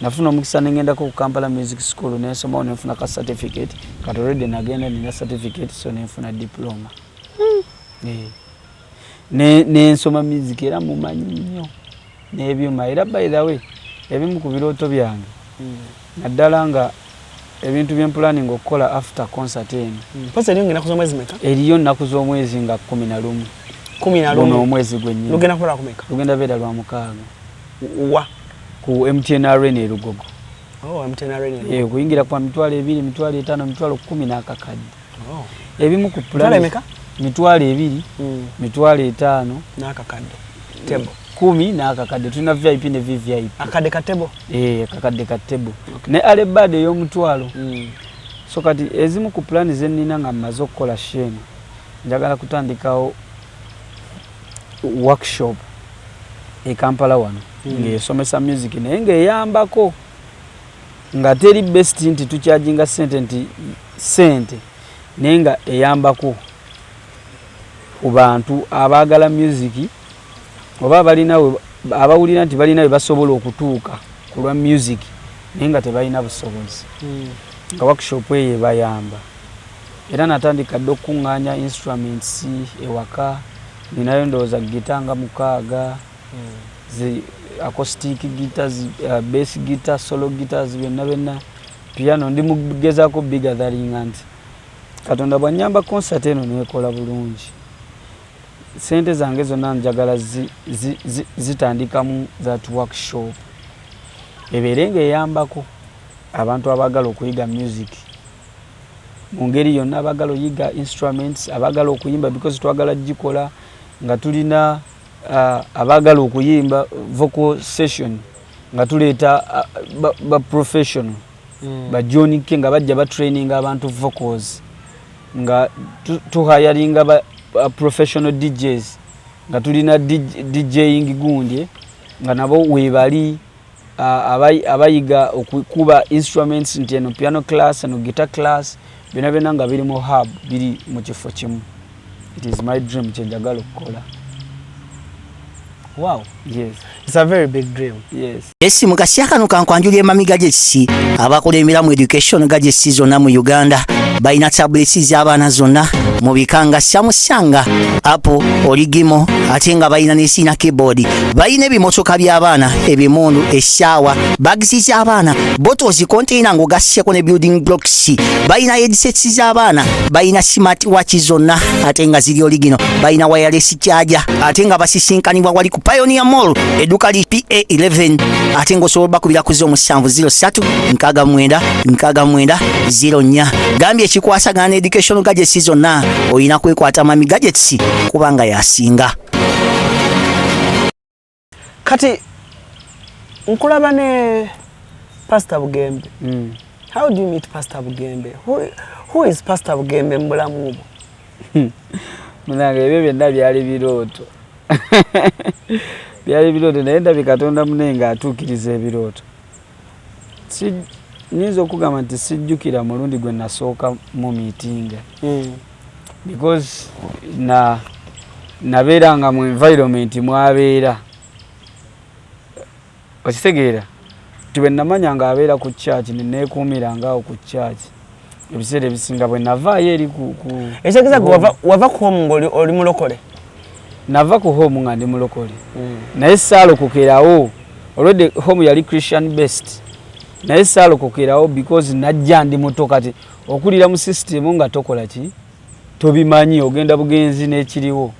nafuna omukisa nengendako ku Kampala Music School nensoma nenfuna ka certificate kati already nagenda nina certificate so nenfuna diploma nensoma music era mumanyi nnyo n'ebyuma era by the way ebimu ku birooto byange naddala nga ebintu byemplanning okukola after concert eno pasa eriyo ngenda kusoma ezimeka eriyo nnaku z'omwezi nga 11 omwezi gwennyini lugenda kukola kumeka lugenda beera lwa mukaaga wa ku MTN Arena e Lugogo. MTN Arena. Kuyingira kwa mitwalo 2, mitwalo 5, mitwalo 10 n'akakadde. Ebimu ku plan. Emeka? Mitwalo 2, mitwalo 5 n'akakadde. Table. 10 n'akakadde. Tulina VIP ne VVIP. Akadde ka table. Akakadde ka table. Ne alebad ey'omutwalo. So kati ezimu ku plan ze nnina nga mmaze okukola sheni. Njagala kutandikawo workshop e Kampala wano. Ngesomesa music naye ng'eyambako nga teri best nti tukyajinga sente naye nga eyambako ku bantu abaagala music oba abawulira nti balina we basobola okutuuka ku lwa music naye nga tebalina busobozi nga workshop eyo ebayamba era natandika dde okuŋŋaanya instruments ewaka ninayo ndowooza gita nga 6 acoustic guitars, bass guitar, solo guitars, byonna piano ndi mugezaako bigger than Katonda bwanyamba concert eno nekola bulungi. Sente zange zonna njagala zitandikamu that workshop. Eberenga eyambako abantu abagala okuyiga music. Mu ngeri yonna abagala oyiga instruments, abagala okuyimba because twagala gikola nga tulina abagala okuyimba vocal session nga tuleeta ba professional ba John King nga bajja ba training abantu vocals nga tuhayaringa ba professional DJs nga tulina DJing gundi nga nabo webali abayiga okukuba instruments nteno piano class and guitar class byonna nga biri mu hub biri mu kifo kimu. It is my dream kyenjagala okukola. Wow. Yes. It's a very big dream. Yes. Esi mukasya kano kankwanjulye mami gadgets abakola emiramu education gadgets zonna mu Uganda balina tablets z'abaana zonna mu bikanga Samsung, Apple, Origimo ate nga balina n'esina keyboard. Balina ebimotoka by'abaana, ebimundu, essaawa, bags z'abaana, bottles, container ng'ogasseko ne building blocks. Balina headsets z'abaana, balina smart watch zonna ate nga ziri original. Balina wireless charger ate nga basisinkanibwa wali ku Pioneer Mall eduka li PA11 ate ng'osobola bakubira ku 0703 69 69 04. Gambye ekikwasagana education gadgets zonna oyina kwekwata mami gadgets kubanga yasinga. Kati nkulaba ne Pastor Bugembe. How do you meet Pastor Bugembe? Who is Pastor Bugembe mbulamu bwo? Munange ebyo byonna byali birooto. Byali birooto naye ndabye Katonda munenga atuukiriza ebirooto. Nyinza okugamba nti sijjukira mulundi gwe nasooka mu meeting. Because nabeeranga mu environment mwabeera. Okitegeera tube namanya nga abeera ku church neekuumirangaawo ku church ebiseera ebisinga bwe navaayo eri ku ekitegeeza wava ku home ng'oli mulokole? Nava ku home nga ndi mulokole naye saalokokerawo already home yali Christian based naye saalokokerawo because najja ndi muto kati okulira mu system nga tokola ki tobimanyi ogenda bugenzi n'ekiriwo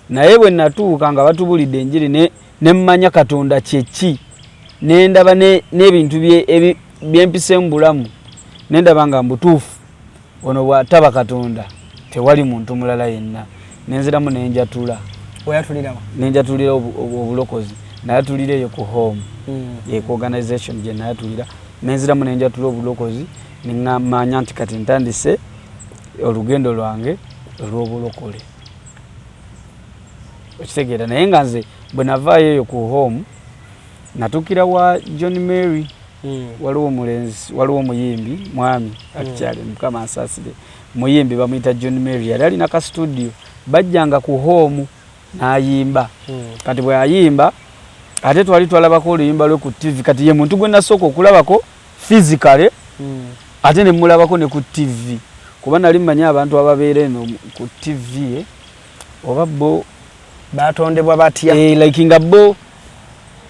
naye bwe natuuka nga batubulidde enjiri ne mmanya Katonda kyeki nendaba n'ebintu byempise mu bulamu nendaba nga mbutuufu ono bw'ataba Katonda tewali muntu mulala yenna nenziramu nenjatula. Oyatulirawo? Nenjatulira obulokozi nayatulira eyo ku home ku organization gye nayatulira nenziramu nenjatula obulokozi neŋŋamanya nti kati ntandise olugendo lwange olw'obulokole. Okitegeera naye nga nze bwe navaayo eyo ku home natukira wa John Mary waliwo omulenzi waliwo omuyimbi mwami actually mukama asasire muyimbi bamuyita John Mary yali alina ka studio bajjanga ku home n'ayimba kati bwe ayimba ate twali twalabako oluyimba lwe ku TV kati ye muntu gwe nasooka okulabako physically ate ne mulabako ne ku TV kuba nali mmanyi abantu ababeera eno ku TV oba bo batondebwa batya like nga bo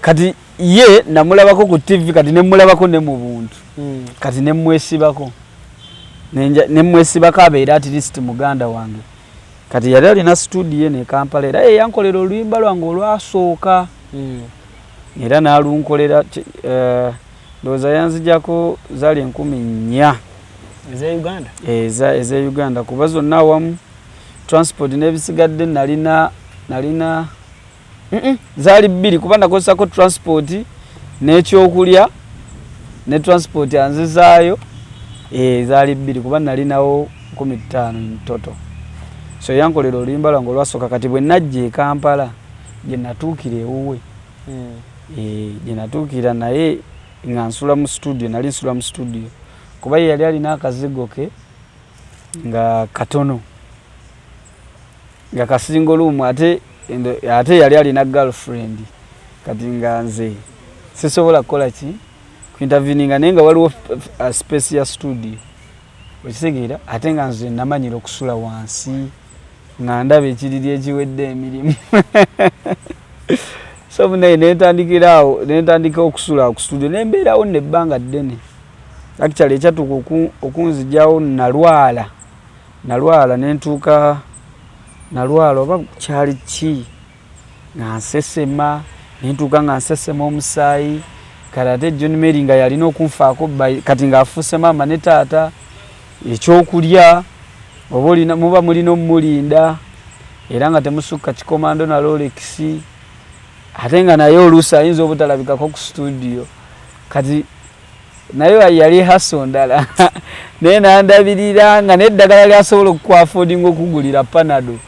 kati ye namulabako ku TV kati ne mulabako ne mu buntu kati ne mwesibako ne mwesibako abeera at least muganda wange kati yali alina studio ne Kampala era yankolera oluyimba lwange olwasooka era nalunkolera ndowooza yanzijako zaali 14 eza Uganda eza Uganda kuba zonna awamu transport n'ebisigadde nalina zaali 2 kuba nakozesako transport n'ekyokulya ne transport anzizaayo zaali 2 kuba nalinawo 15 mtoto so yankolera oluyimba lwange olwasooka kati bwe najja e Kampala gye natuukira ewuwe gye natuukira naye nga nsula mu studio nali nsula mu studio kuba ye yali alina akazigo ke nga katono nga kasingo lumu ate yali alina girlfriend kati nga nze sisobola kukola ki kuinterveninga naye nga waliwo space ya studio okitegeera ate nga nze namanyira okusula wansi nga ndaba ekiriri ekiwedde emirimu so munaye nentandika okusula ku studio nembeerawo nebbanga ddene actually ekyatuuka okunzijjawo nalwala nentuuka nalwala oba kyali ki nga nsesema nentuuka nga nsesema omusaayi kati ate John Mary nga yalina okunfaako kati ng'afuuse maama ne taata ekyokulya oba muba mulina omulinda era nga temusukka kikomando na Rolex ate nga naye oluusi ayinza obutalabikako ku studio kati naye yali haso ndala naye nandabirira nga n'eddagala lyasobola okukwafodinga okugulira Panado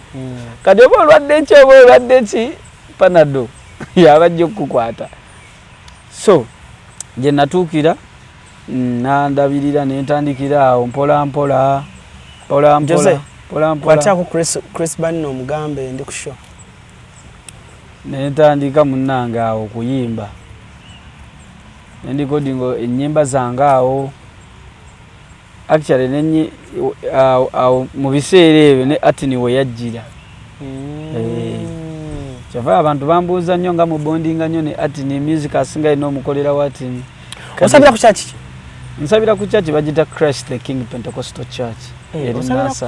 kati oba olwadde ki oba olwadde ki Panado yabajja okukwata so gye natuukira nandabirira nentandikira awo mpolampola kwatako Chris Banno omugambe ndi ku show nentandika munnange awo okuyimba nendikodingo ennyimba zange awo actually awo mu biseera ebyo ne Atini we yajjira kyava abantu bambuuza nnyo nga mubondinga nnyo ne Atini music asinga ino omukolera wa Atini osabira ku church nsabira ku church bagita Christ the King Pentecostal Church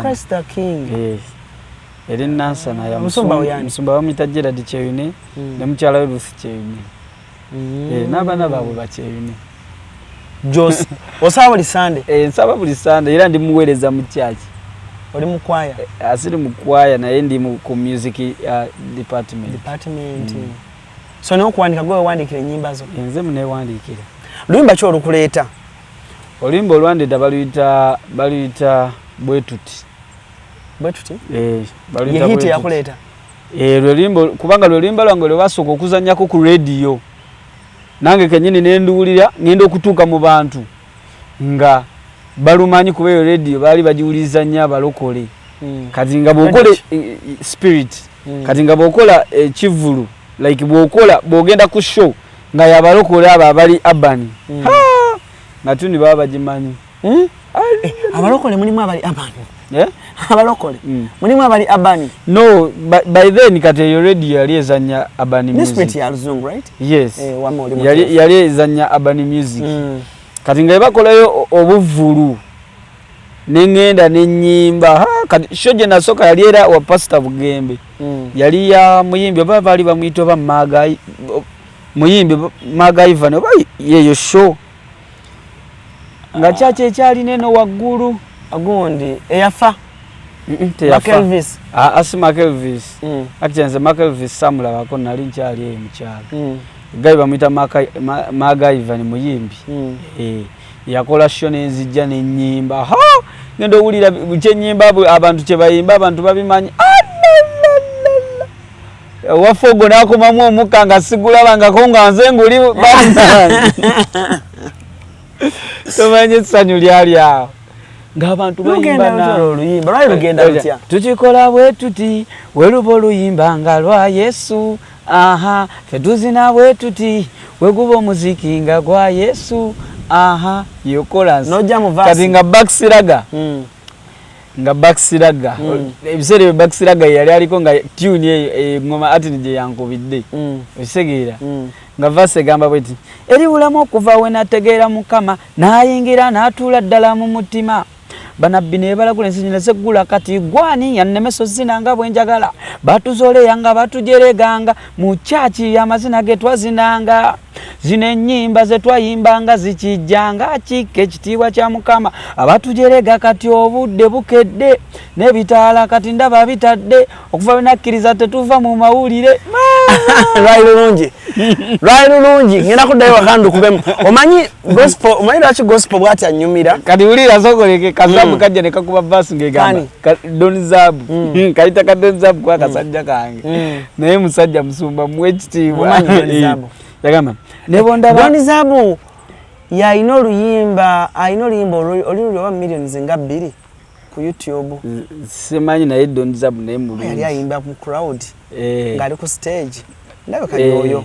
Christ the King eri Nansana ya musumba bamuyita Gerard Kyeyune ne mukyala we Ruth Kyeyune n'abaana baabwe bakyeyune Jose osaba buli Sunday nsaba buli Sunday era ndi muweereza mu church oli mu choir asiri mu choir naye ndi ku music department so ne okuwandika gwe wandikira ennyimba zo nze muneewandikira luyimba ki olukuleeta oluyimba olwandeta baluyita bwetuti ye hiti yakuleeta lwelimba kubanga lwelimba lwange lwe basooka okuzannyako ku radio nange kenyini nenduwulira ngenda okutuuka mu bantu nga balumanyi kuba eyo radio baali bagiwuliriza nnyo abalokole kati nga bw'okola spirit kati nga bw'okola ekivulu like bw'ogenda ku show nga yabalokole abo abali abani nga tundi baba bagimanyi abalokole mulimu abali abani abalokole mulimu abali abani no by then kati eyo radio yali ezannya abani music Spirit ya Luzungu right yes yali ezannya abani music kati nga bakolayo obuvulu n'engenda n'ennyimba kati show gye nasooka yali era wa Pastor Bugembe yali ya muyimbi oba baali bamuyita oba muyimbi Maga Ivan oba yeyo show nga kyaki ekyali neno waggulu agundi eyafa Elvis asima Elvis actually Elvis samulabako nali nkyali eyo mukyalo gayi bamuyita Maga Ivan muyimbi yakola show n'enzijja n'ennyimba ngenda owulira kyennyimba abantu kye bayimba abantu babimanyi wafogo n'akomamu omukka nga sigulabangako nga nze nguli Tomanye essanyu lyali awo ng'abantu bayimba oluyimba lwali lugenda lutya tukikola bwe tuti weluba oluyimba nga lwa Yesu aha ffe tuzina bwe tuti weguba omuziki nga gwa Yesu aha yokola nojja mu verse kati nga backsiraga nga backsiraga ebiseera backsiraga yali aliko nga tune ngoma atini je yankubidde okisegeera nga verse gamba bweti eri bulamu okuva we nategeera Mukama nayingira n'atuula ddala mu mutima banabbi ne balagula ensinyira zeggula kati gwani yannemeso zinanga bwenjagala batuzoleya nga batujereganga mu chachi amazina ge twazinanga zino ennyimba ze twayimbanga zikijjanga kike ekitiibwa kya Mukama abatujerega kati obudde bukedde n'ebitaala kati ndaba bitadde okuva benakkiriza tetuva mu mawulire lwali lulungi ngenda kuddayo wakandu kubemu omanyi lwaki gospel bwati anyumira kati wulira sogoleke kazabu kajja ne kakuba verse ngegamba Donizabu kayita ka Donizabu kwa kasajja kange naye musajja musumba muwe ekitiibwa yagamba Donizabu yalina oluyimba oluli oba millions nga 2 ku YouTube simanyi naye Donizabu naye mulungi yali ayimba mu crowd ng'ali ku stage ndabe kali oyo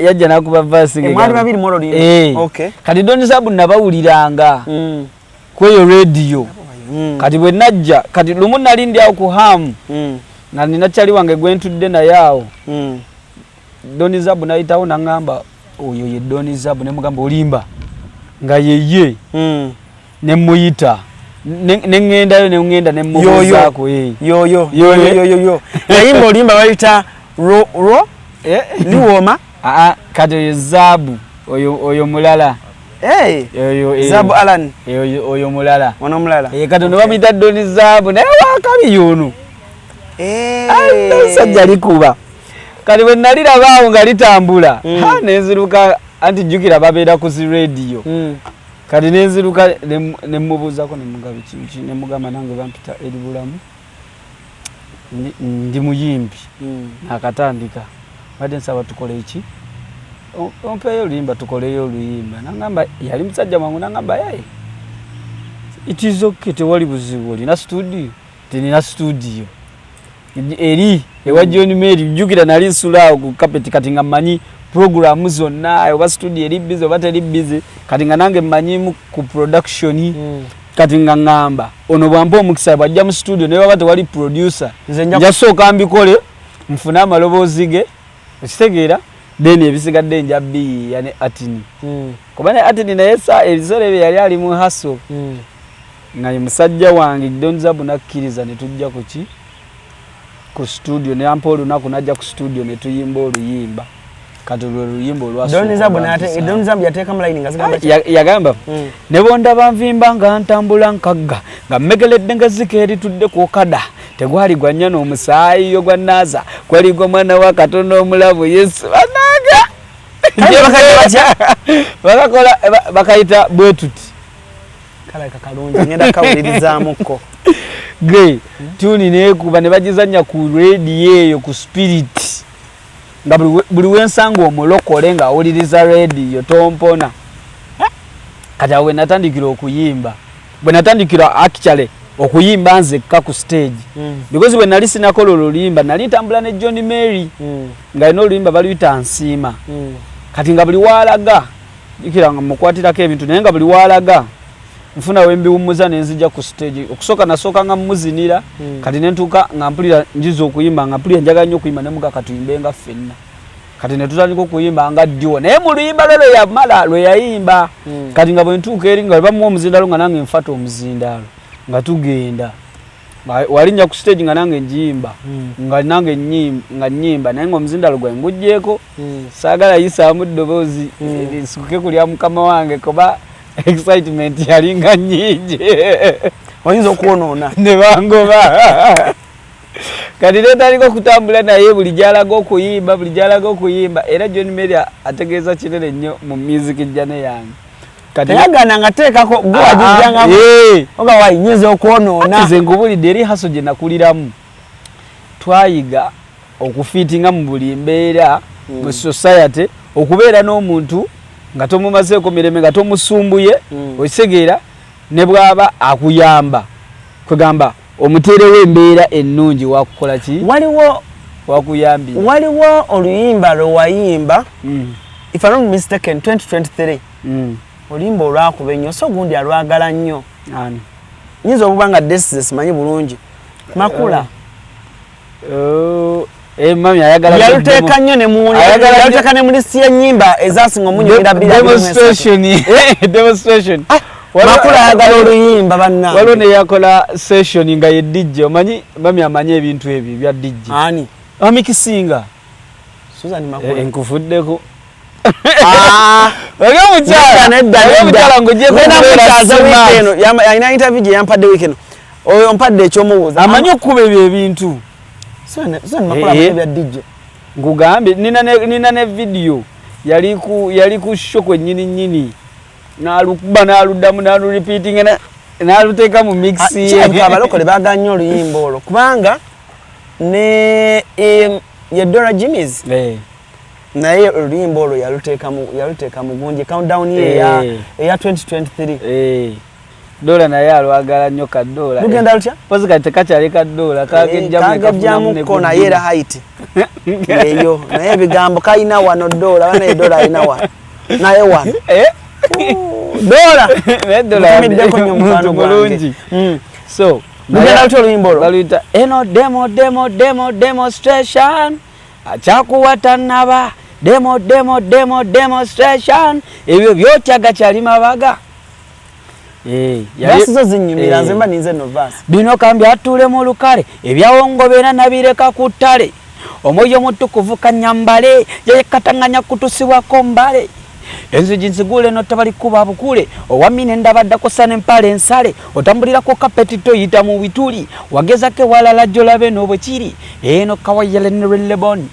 yajja nakuba verse ngegamba mwali babiri mu oluyimba okay kati Donizabu nabawuliranga kweyo radio kati bwe najja kati lumu nali ndi awo ku hamu nga nina kyali wange gwentudde naye awo Donizabu nayitawo nangamba oyo ye Donizabu ne mugamba olimba nga yeye nemuyita nengendayo nengenda nemubuzaako yoyo yayimba olimba bayita liwoma kati oyo Zabu oyo mulala Zabu Alan oyo mulala ono mulala kati ono bamuyita Donizabu naye wakali yono sajja likuba kati bwe nalirabaawo nga litambula nenziruka anti jjukira babeera ku zi radio kati nenziruka nemubuuzako nemugamba kinki nemugamba nange bampita eri bulamu ndi muyimbi nakatandika badde nsaba tukole eki ompeeyo oluyimba tukoleyo oluyimba nangamba yali musajja mwangu nangamba yaye it is okay tewali buzibu olina studio tenina studio eri ewa John Mary jjukira nali nsulaawo ku carpet kati nga mmanyi programu zonna oba studio eri busy oba teri busy kati nga nange mmanyimu ku production kati nga ngamba ono bwampa omukisa bwajja mu studio naye waba tewali producer njasooka mbikole nfune amaloboozi ge okitegeera then ebisigadde njabbi yani atini kuba ne atini naye ebiseera ebyo yali ali mu haso nga ye musajja wange Donizabu nakkiriza ne tujja ku studio ne ampa olunaku najja ku studio ne tuyimba oluyimba kati oluyimba olwasooka Donizabu yateeka mu line nga zigamba yagamba ne bonda banvimba nga ntambula nkagga nga mmegeledde nga zika eritudde ku okada tegwali gwa nnyana omusaayi yo gwa naaza gwali gwa mwana wa Katonda omulabu Yesu banaga bakakola bakayita bwe tuti kala kakalungi ngenda kawulirizaamukko gre tuni neekuba ne bagizanya ku radio eyo ku spirit nga buli wensanga omulokole nga awuliriza radio tompona kati awe natandikira okuyimba bwe natandikira actually okuyimba nzekka ku stage because bwe nali sinakola oluyimba nali ntambula ne John Mary nga ino oluyimba baluyita nsiima kati nga buli waalaga jikira nga mukwatirako ebintu naye nga buli waalaga nfuna wembiwumuza nenzija ku stage okusoka nasooka nga muzinira kati nentuuka nga mpulira njiza okuyimba nga mpulira njagala nnyo okuyimba nemuga katuyimbe nga ffenna kati netutandika okuyimba nga ddyo naye mu luyimba lwe yamala lwe yayimba kati nga bwe ntuuka eri nga bamuwa omuzindaalo nga nange nfata omuzindaalo nga tugenda walinnya ku stage nga nange njimba nga nange nnyimba naye nga omuzindaalo gwange ngugjeeko saagala yisaamu ddoboozi nsikuke kulya mukama wange kuba excitement yalinga nnyingi oyinza okwonoona ne bangoba kati netandika okutambula naye buli gyalaga okuyimba era John Mary ategeeza kinene nnyo mu music jjane yange teyagana nga teekako gwewajijjanga oga wayinyiza okwonoona nze ngubulidde eri haso gye nakuliramu twayiga okufiitinga mu buli mbeera mu society okubeera n'omuntu nga tomumazeeko mireme nga tomusumbuye okisegeera ne bw'aba akuyamba kwegamba omuteerewo embeera ennungi wakukola ki wakuyambi waliwo oluyimba lwe wayimba if I'm not mistaken 2023 oluyimba olwakuba ennyo so gundi alwagala nnyo nyinza okuba nga desize simanyi bulungi Makula mami ayagala yaluteeka nnyo ne yaluteeka ne mu listi y'ennyimba ezasinga omunyumira demonstration Makula ayagala oluyimba banna waliwo ne yakola session nga ye DJ omanyi mami amanyi ebintu ebyo bya DJ ani amikisinga Susan Makula nkufuddeko omukyala ng'ogyeko alina interview gye yampadde weekend oyo mpadde ekyomubuuza amanyi okukuba ebyo ebintu bya DJ nkugambye nina ne video yali ku show kwennyini n'alukuba n'aluddamu n'alurepeating n'aluteeka mu mix abalokole baagannyo oluyimba olwo kubanga ne ye Dora Jimmy's naye oluyimba olwo yaluteeka mu gunje countdown ye eya 2023 Dola naye alwagala nnyo Kadola lugenda lutya pozi kati tekakyali Kadola kagejjamuko naye era height eyo naye ebigambo kalina wano Dola naye Dola alina wano naye wano Dola Dola muntu bulungi so lugenda lutya oluyimba olwo baluyita eno demonstration akyakuwatanaba demonstration ebyo byotyaga kyali mabaga yasizo zinyumira nzemba ninze novasi bino kambi atule mu lukale ebyawongobera nabireka ku ttale omwoyo mutukuvu kanyambale yekatanganya kutusibwako mbale enzigi nsigule notabali kuba bukule owamine ndabaddako sane empale ensale otambulirako kapeti toyita mu bituli wagezake walala jolabe n'obwekiri eno kawayelenelebon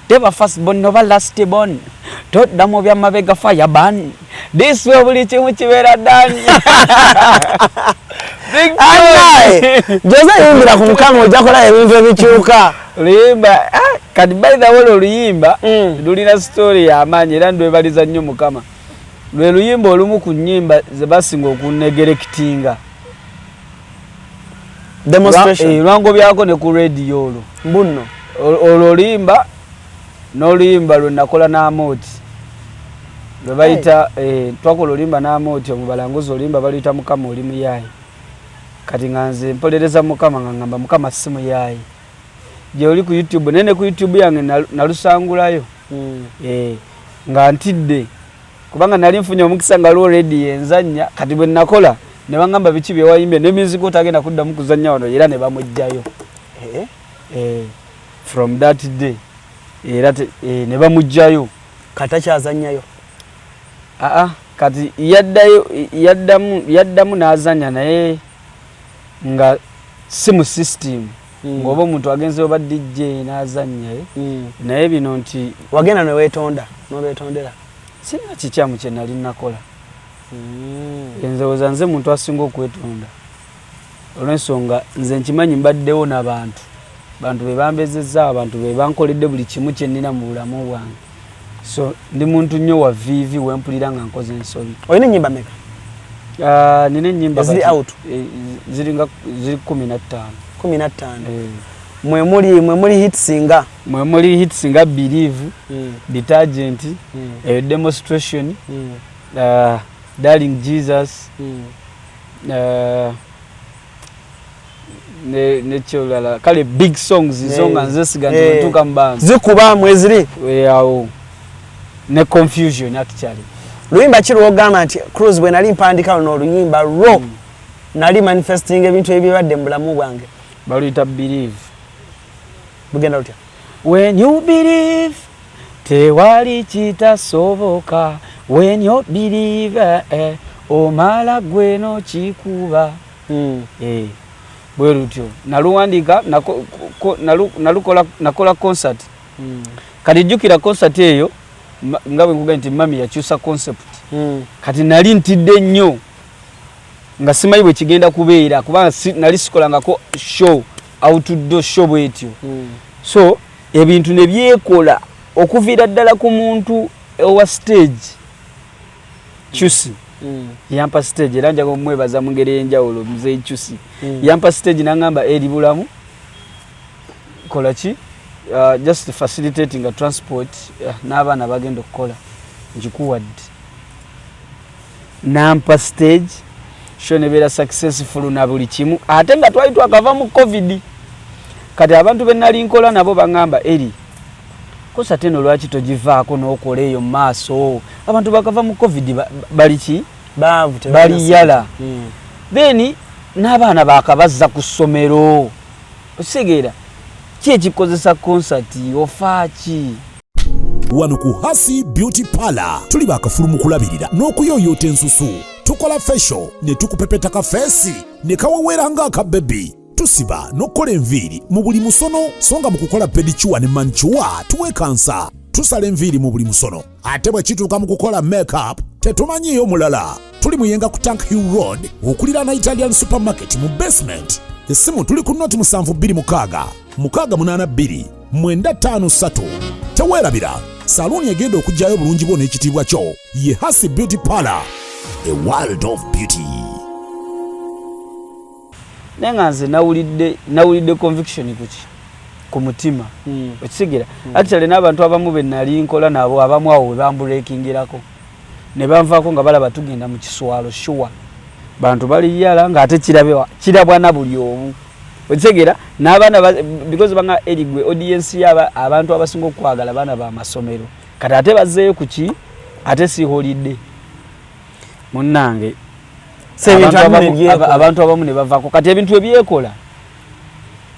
teba first born nova last born todda mu byamabega fireban this way buli kimu kibeera ddani Jose yimbira ku mukama ojja kola ebintu ebikyuka luyimba kati by the way oluyimba lulina story y'amaanyi era ndwebaliza nnyo mukama lwe luyimba olumu ku nnyimba ze basinga okunegerekitinga demonstration lwango byako ne ku radio olwo mbuno oluyimba n'oluyimba lwe nakola n'amooti lwe bayita twakola oluyimba n'amooti omubalanguzi oluyimba baluyita mukama oli muyaayi kati nga nze mpolereza mukama nga ngamba mukama si muyaayi gye oli ku YouTube nene ku YouTube yange nalusangulayo nga ntidde kubanga nali nfunye omukisa nga already enzanya kati bwe nakola ne bangamba biki bye wayimbye ne music otagenda kuddamu kuzanya wano era ne bamujjayo from that day era ne bamujjayo kata kyazanyayo kati yaddamu n'azanya naye nga si mu system ng'oba omuntu agenzeyo ba DJ n'azanya naye bino nti wagenda neweetonda n'obeetondera sina kikyamu kye nali nakola enzowooza nze muntu asinga okwetonda olw'ensonga nze nkimanyi mbaddewo n'abantu be bambezezza abantu be bankoledde buli kimu kye nnina mu bulamu bwange so ndi muntu nnyo wa vivi wempulira nga nkoze ensobi olina ennyimba meka nina ennyimba ziri out ziri 15 mwe muli hitsinga believe detergent demonstration darling Jesus nekyolala kale big songs zonga nze siganje ntuka mbanza zikuba mweziri yawo ne confusion actually luyimba kiri ogamba nti Cruz bwe nali mpandika luno oluyimba lwo nali manifesting ebintu ebibadde mu bulamu bwange baluyita believe bugenda lutya when you believe tewali kitasoboka when you believe omala gweno kikuba bwe lutyo naluwandika nakola concert kati jjukira concert eyo nga bwe nkuga nti mami yakyusa concept kati nali ntidde nnyo nga simanyi bwe kigenda kubeera kubanga nali sikolangako show outdoor show bwetyo so ebintu ne byekola okuviira ddala ku muntu owa stage Chusi yampa stage era njaga omwebaza mu ngeri enjawulo mzee Chusi yampa stage nangamba eri bulamu kola ki just facilitating a transport n'abaana bagenda okukola njikuwadde nampa stage show nebeera successful na buli kimu ate nga twali twakava mu covid kati abantu benali nkola nabo bangamba eri kosa teno lwaki togivaako n'okola eyo mu maaso abantu bakava mu covid bali ki bali yala then n'abaana bakabazza ku ssomero okisegeera ki ekikozesa concert ofaaki wano ku Hasi Beauty Parlor tuli bakafulu mu kulabirira n'okuyoyota ensusu tukola facial ne tukupepeta ka face ne kawewera nga aka baby tusiba n'okola enviiri mu buli musono songa mu kukola pedicure ne manicure tuwekansa tusala enviiri mu buli musono ate bwe kituuka mu kukola makeup tetumanyiyo mulala tuli muyenga ku Tank Hill Road okulira na Italian Supermarket mu basement essimu tuli ku noti 72 682 953 teweerabira saluni egenda okujjayo bulungi bwo n'ekitiibwa kyo ye Hasi Beauty Parlor, a world of beauty. nenga nze nawulidde conviction ku mutima okisigera actually n'abantu abamu benali nkola nabo abamu awo bambulekingirako ne banvaako nga balaba tugenda mu kiswalo sure bantu bali yala nga ate kirabwa na buli omu okisigera n'abaana because banga erigwe audience yaba abantu abasinga okwagala baana ba masomero kati ate bazzeeyo kuki ate si holiday munnange abantu abamu ne bavaako kati ebintu ebyekola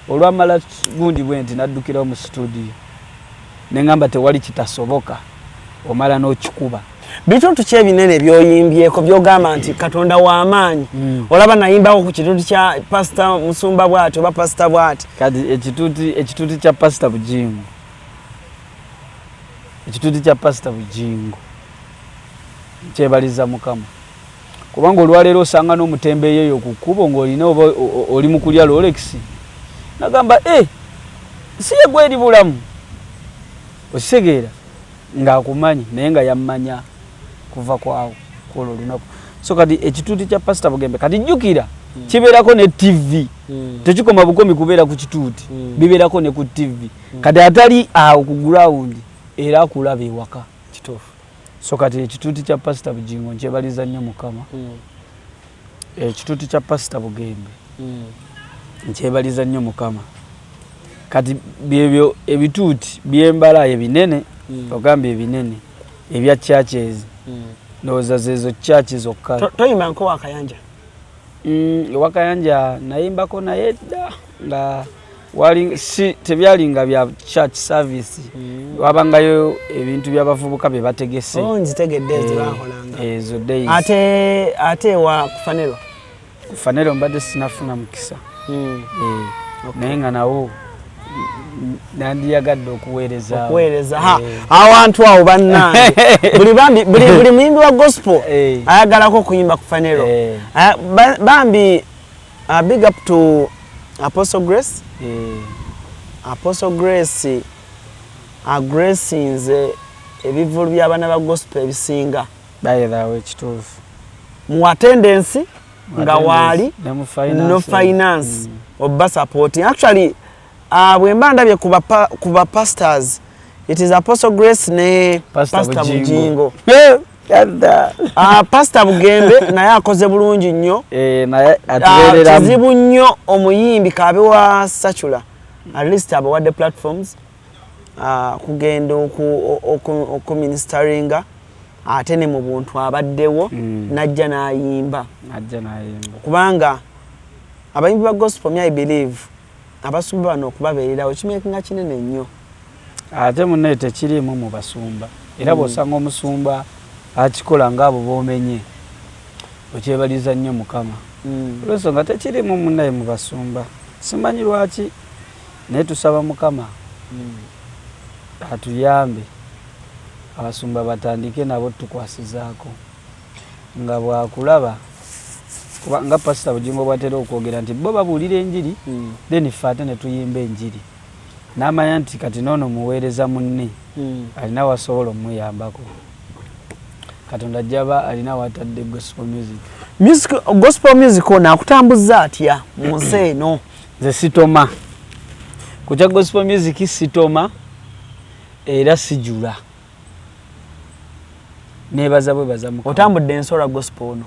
olwamala gundi bwenti naddukirawo mu studio nengamba tewali kitasoboka omala n'okikuba bituntu ki ebinene byoyimbyeko byogamba nti Katonda w'amaanyi olaba nayimbako ku kituntu kya Pastor Musumba bw'ati oba Pastor bw'ati kati ekituuti kya Pastor Bujingo kyebaliza Mukama kubanga olwaleero osanga n'omutembeeyo eyo ku kkubo ng'olina oba oli mu kulya Rolex nagamba si ye gweri bulamu okitegeera ng'akumanyi naye nga yammanya kuva kwawo kwolwo olunaku so kati ekituuti kya Pastor Bugembe kati jjukira kibeerako ne TV tekikoma bukomi kubeera ku kituuti bibeerako ne ku TV kati atali awo ku ground era akulaba ewaka kituufu so kati ekituuti kya Pastor Bujingo nkyebaliza nnyo Mukama ekituuti kya Pastor Bugembe nkyebaliza nnyo Mukama kati byebyo ebituuti byembala ebinene ogambye ebinene ebya churches ndowooza zezo churches zokka toyimbako Wakayanja Wakayanja nayimbako naye dda nga wali si tebyalinga bya church service wabangayo ebintu by'abavubuka bye bategese nzitegedde ezibakolanga ezo days ate wa kufanelo mbadde sinafuna mukisa naye nga nawo nandiyagadde okuweereza awantu awo bannange buli muyimbi wa gospel ayagalako okuyimba ku fanero bambi big up to Apostle Grace Apostle Grace agresinze ebivulu by'abaana ba gospel ebisinga bayerawo ekituufu mu attendance nga waali no finance oba supporting actually bwemba ndabye kuba pastors it is Apostle Grace ne Pastor Bujingo Pastor Bugembe naye akoze bulungi nnyo naye atubeerera kizibu nnyo omuyimbi kabe wa Sachula at least abawadde platforms kugenda okuministeringa ate ne mu buntu abaddewo najja n'ayimba kubanga abayimbi ba gospel I believe abasumba bano okubabeererawo kimekinga kinene nnyo ate munne tekirimu mu basumba era bw'osanga omusumba akikola ng'abo boomenye okyebaliza nnyo Mukama olw'ensonga tekirimu munnaye mu basumba simanyi lwaki naye tusaba Mukama atuyambe abasumba batandike nabo tukwasizaako nga bwakulaba nga Pastor Bujingo bwatera okwogera nti bo babuulira enjiri then ffe ate ne tuyimba enjiri n'amanya nti kati noono muweereza munne alina wasobola omuyambako Katonda jaba alina watadde gospel music. Gospel music ona akutambuza atya mu nsi eno? Nze sitoma. Kucha gospel music sitoma era sijula. Nebaza bwe baza Mukama. Otambudde ensola gospel ono.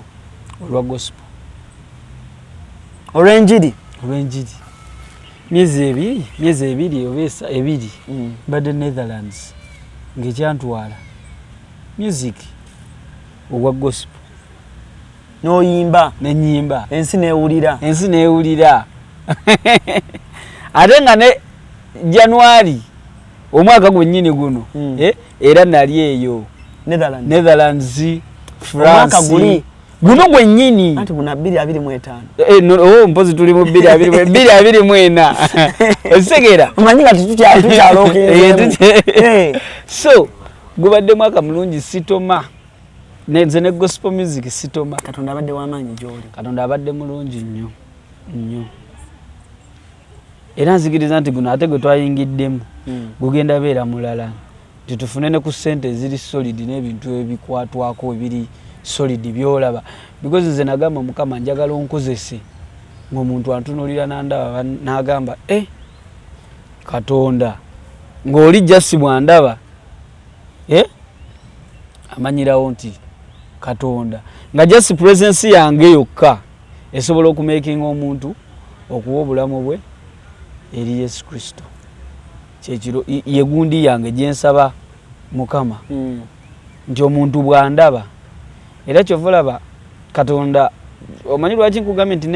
Olwa gospel. Olw'enjiri. Olw'enjiri. Myezi ebiri obesa ebiri. Badde Netherlands. Ngekyantwala. Music ogwa gospel. N'oyimba. Nenyimba. Ensi neewulira. Ate nga ne January omwaka gwennyini guno era nali eyo Netherlands, France guno gwennyini anti guna 225 no mpozi tuli mu 224 esegera omanyi nga tukyalooke so gubadde mwaka mulungi sitoma nze ne gospel music sitoma. Katonda abadde w'amaanyi gy'oli. Katonda abadde mulungi nnyo era nzikiriza nti guno ate gwe twayingiddemu gugenda beera mulala titufune ne ku ssente eziri solid n'ebintu ebikwatwako ebiri solid byolaba because nze nagamba Mukama njagala onkozese ng'omuntu antunuulira nandaba n'agamba Katonda ng'oli jasi bwandaba amanyirawo nti Katonda nga just presence yange yokka esobola okumakinga omuntu okuwa obulamu bwe eri Yesu Kristo. Kyekiro yegundi yange gyensaba Mukama nti omuntu bwandaba era kyovulaba Katonda omanyi lwaki nkugambye nti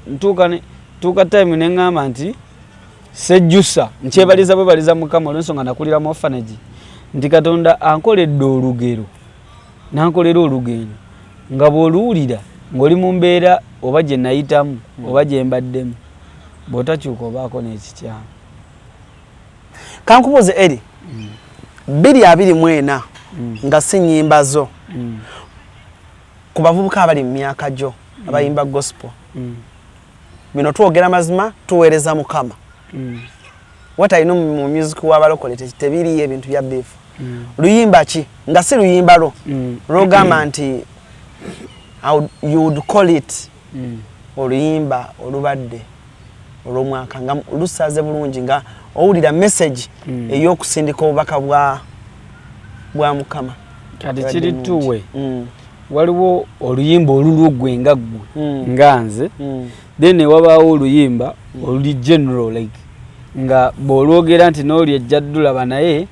ntuuka time neŋŋamba nti sejjusa nkyebaliza bwebaliza Mukama olw'ensonga nakulira mu orphanage nti Katonda ankoledde olugero nankolera olugendo nga bw'oluwulira ng'oli mu mbeera oba gye nayitamu oba gye mbaddemu bw'otakyuka obaako n'ekikyamu. Kankubuuze eri 224 nga si nnyimba zo ku bavubuka abali mu myaka gyo abayimba gospel bino twogera mazima tuweereza Mukama watalina mu music w'abalokole tebiriyo ebintu bya beefu luyimba ki nga si luyimba lwo lwogamba nti you would call it oluyimba olubadde olw'omwaka nga lusaze bulungi nga owulira message ey'okusindika obubaka bwa Mukama. Kati kiri tuwe waliwo oluyimba olulugwe nga ggwe nga nze then wabaawo oluyimba oluli general like nga bw'olwogera nti n'oli ejjaddulaba naye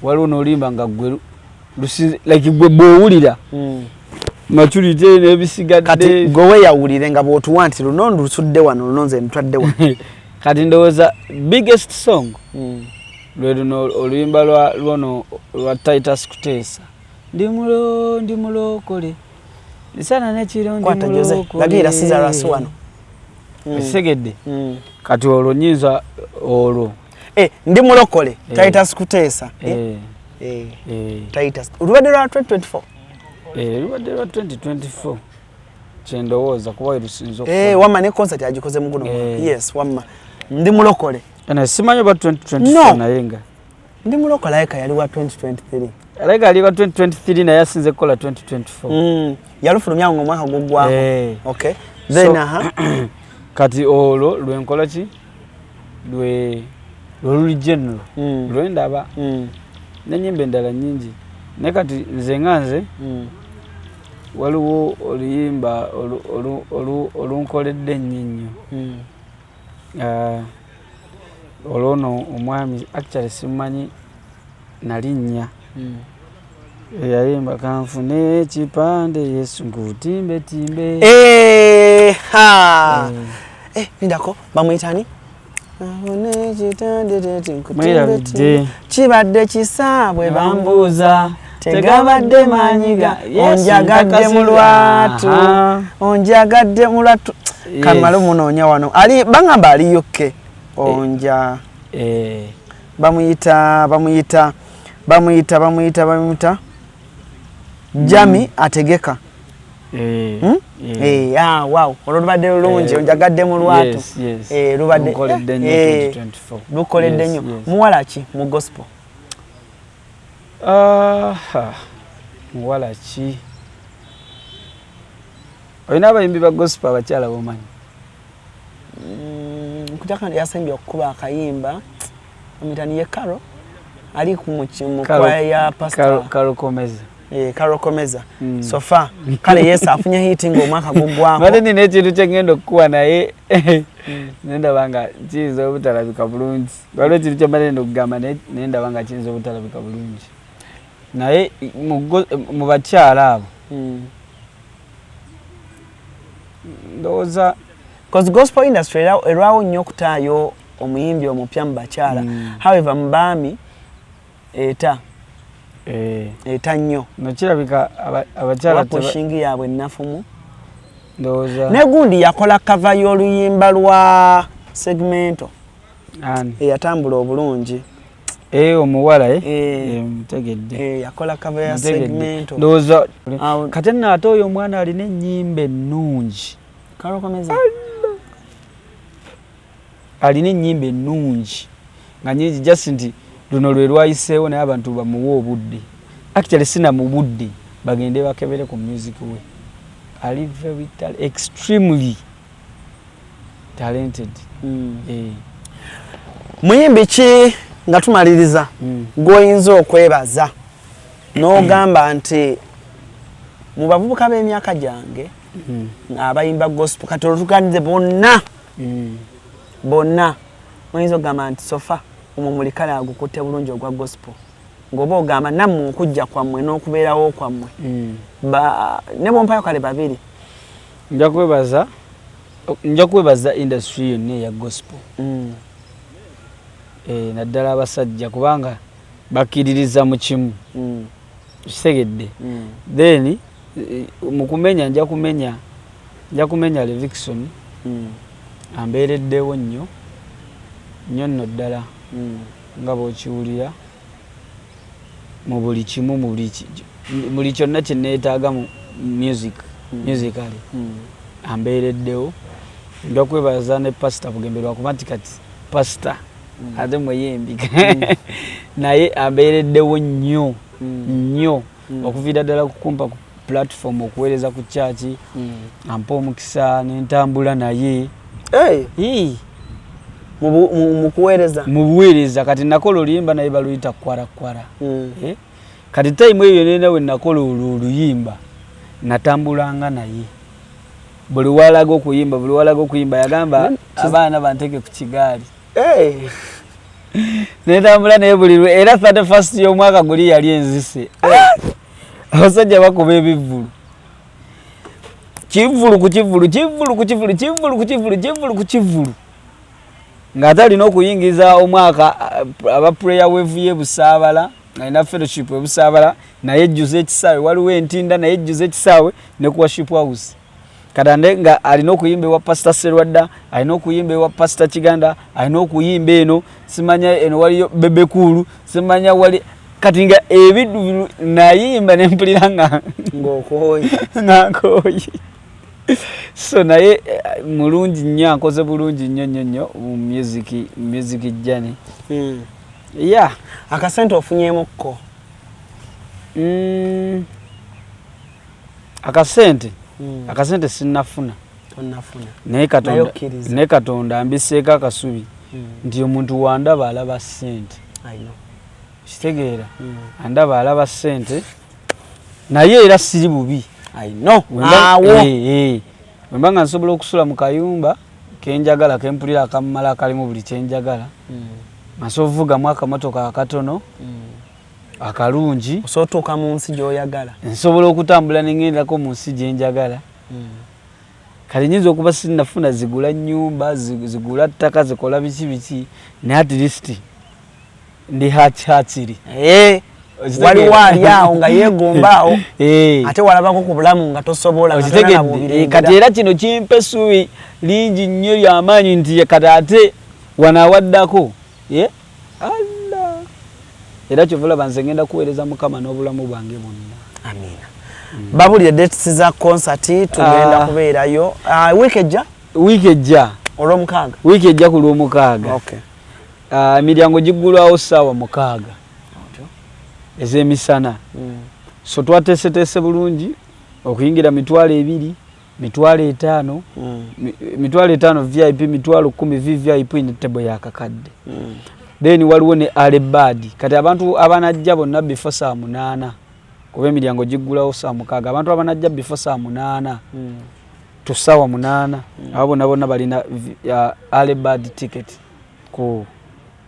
waliwo n'oluyimba nga ggwe like gwe bw'owulira maturity n'ebisigadde kati gwe weeyawulire nga bw'otuwa nti luno lusudde wano luno nze ntwadde wano kati ndowooza biggest song lwe luno oluyimba lwono lwa Titus Kuteesa ndi mulokole lisana nekiro ndi mulokole lagira siza rasu wano esegedde kati olwo nyinza olwo ndi mulokole Titus Kuteesa Titus olubadde lwa 2024 lubadde lwa 2024 kyendowooza kuba erusinza wamma ne concert agikoze mu guno yes wamma ndi mulokole simanyi oba 2024 naye nga ndi mulokole ayeka yali wa 2023 alayika ali wa 2023 naye asinze kukola 2024 yalufulumya ngo omwaka gugwaho okay then kati olwo lwenkola ki lwoluli general lwendaba n'ennyimba endala nnyingi naye kati nze nga nze waliwo oluyimba olunkoledde ennyo olwono omwami actually simumanyi nalinnya yayimba kanfune ekipande Yesu ngutimbe ndako bamuyitani kibadde kisaabwe bambuuza tegabadde manyiga onjagadde mu lwatu kamala omunoonya wano ali bangamba aliyokke onja bamuyita Jami ategeka wow olubadde lulungi onjagadde mu lwatu lubadde lukoledde nnyo muwala ki mu gospel muwala ki olina abayimbi ba gospel abakyala bomanyi kutaka yasembye okukuba akayimba omitani ye Karo ali ku kwaya ya pastor Karokomeza Karokomeza sofa kale Yesu afunye hiti ng'omwaka gugwako bale nina ekintu kyengenda okukuwa naye nenda banga kiyinza obutalabika bulungi waliwo ekintu kyembalenda okugamba nenda banga kiyinza obutalabika bulungi naye mu bakyala abo ndowooza because gospel industry erwawo nnyo okutaayo omuyimbi omupya mu bakyala however mu baami eta nnyo nokirabika abakyala pushingi yaabwe nnafumu ndowooza ne gundi yakola kava y'oluyimba lwa segmento eyatambula obulungi omuwala mutegedde yakola kava ya segmento ndowooza kati nno ate oyo omwana alina ennyimba ennungi Karokomeza alina ennyimba ennungi nga nyingi just nti luno lwe lwayiseewo naye abantu bamuwa obudde actually sina mu budde bagende bakebere ku music we ali very extremely talented muyimbi ki nga tumaliriza gw'oyinza okwebaza n'ogamba nti mu bavubuka b'emyaka gyange abayimba gospel kati olutuganize bonna oyinza okugamba nti sofa omumulikale agukutte bulungi ogwa gospel ng'oba ogamba nammwe okujja kwammwe n'okubeerawo kwammwe ne bompayo kale babiri nja kwebaza industry yonna eya gospel naddala abasajja kubanga bakkiririza mu kimu kitegedde then mu kumenya nja kumenya Levikson ambeereddewo nnyo nno ddala nga bw'okiwulira mu buli kimu mu buli kyonna kye neetaaga mu musically ambeereddewo nja kwebaza ne pastor Bugembe kuba nti kati pastor ate mweyembika naye ambeereddewo nnyo okuviira ddala kukumpa ku platform okuweereza ku church ampa omukisa n'entambula naye mu buweereza kati nakola oluyimba naye baluyita kwarakwara kati time eyo nena we nakola oluyimba natambulanga naye buli walaga okuyimba yagamba abaana banteke ku kigaali netambula naye buli era 31st y'omwaka guli yali enzise abasajja bakuba ebivvulu kivvulu ku kivvulu ng'ate alina okuyingiza omwaka aba prayer wave ye Busaabala ng'alina fellowship e Busaabala naye ejjuza ekisaawe waliwo entinda naye ejjuza ekisaawe ne ku worship house kadande nga alina okuyimba ewa pastor Serwadda alina okuyimba ewa pastor Kiganda alina okuyimba eno simanya eno waliyo bebekulu simanya wali kati nga ebiddu nayimba nempulira nga ng'akooyi so naye mulungi nnyo akoze bulungi nnyo mu music jjani akasente ofunyemukko akasente sinnafuna naye Katonda ambiseeko akasubi nti omuntu wandaba alaba ssente kitegeera andaba alaba ssente naye era siri bubi wemba nga nsobola okusula mu kayumba kenjagala kempulira akammala akalimu buli kyenjagala nsobola okuvugamu akamotoka akatono akalungi osotuuka mu nsi gy'oyagala nsobola okutambula nengendako mu nsi gyenjagala kati nyinza okuba sinnafuna zigula nnyumba zigula ttaka zikola biki naye at least ndi hatsiri waliwo ali awo nga yeegombaawo ate walabako ku bulamu nga tosobola kati era kino kimpa essuubi lingi nnyo ly'amaanyi nti kati ate wanaawaddako era kyovulaba nze ngenda kuweereza Mukama n'obulamu bwange bwonna. Amina. Babulire dates za concert tugenda kubeerayo wiiki ejja olw'omukaaga. Wiiki ejja ku lw'omukaaga. Okay. Emiryango giggulwawo ssaawa 6 ez'emisana. so twateeseteese bulungi okuyingira 2,000 5,000 5,000 VIP 10,000 VVIP ne table ya kakadde then waliwo ne alebadi kati abantu abanajja bonna before saa 8 kuba emiryango giggulawo saa 6 abantu abanajja before saa 8 tusawa 8 abo nabona balina alebadi ticket ku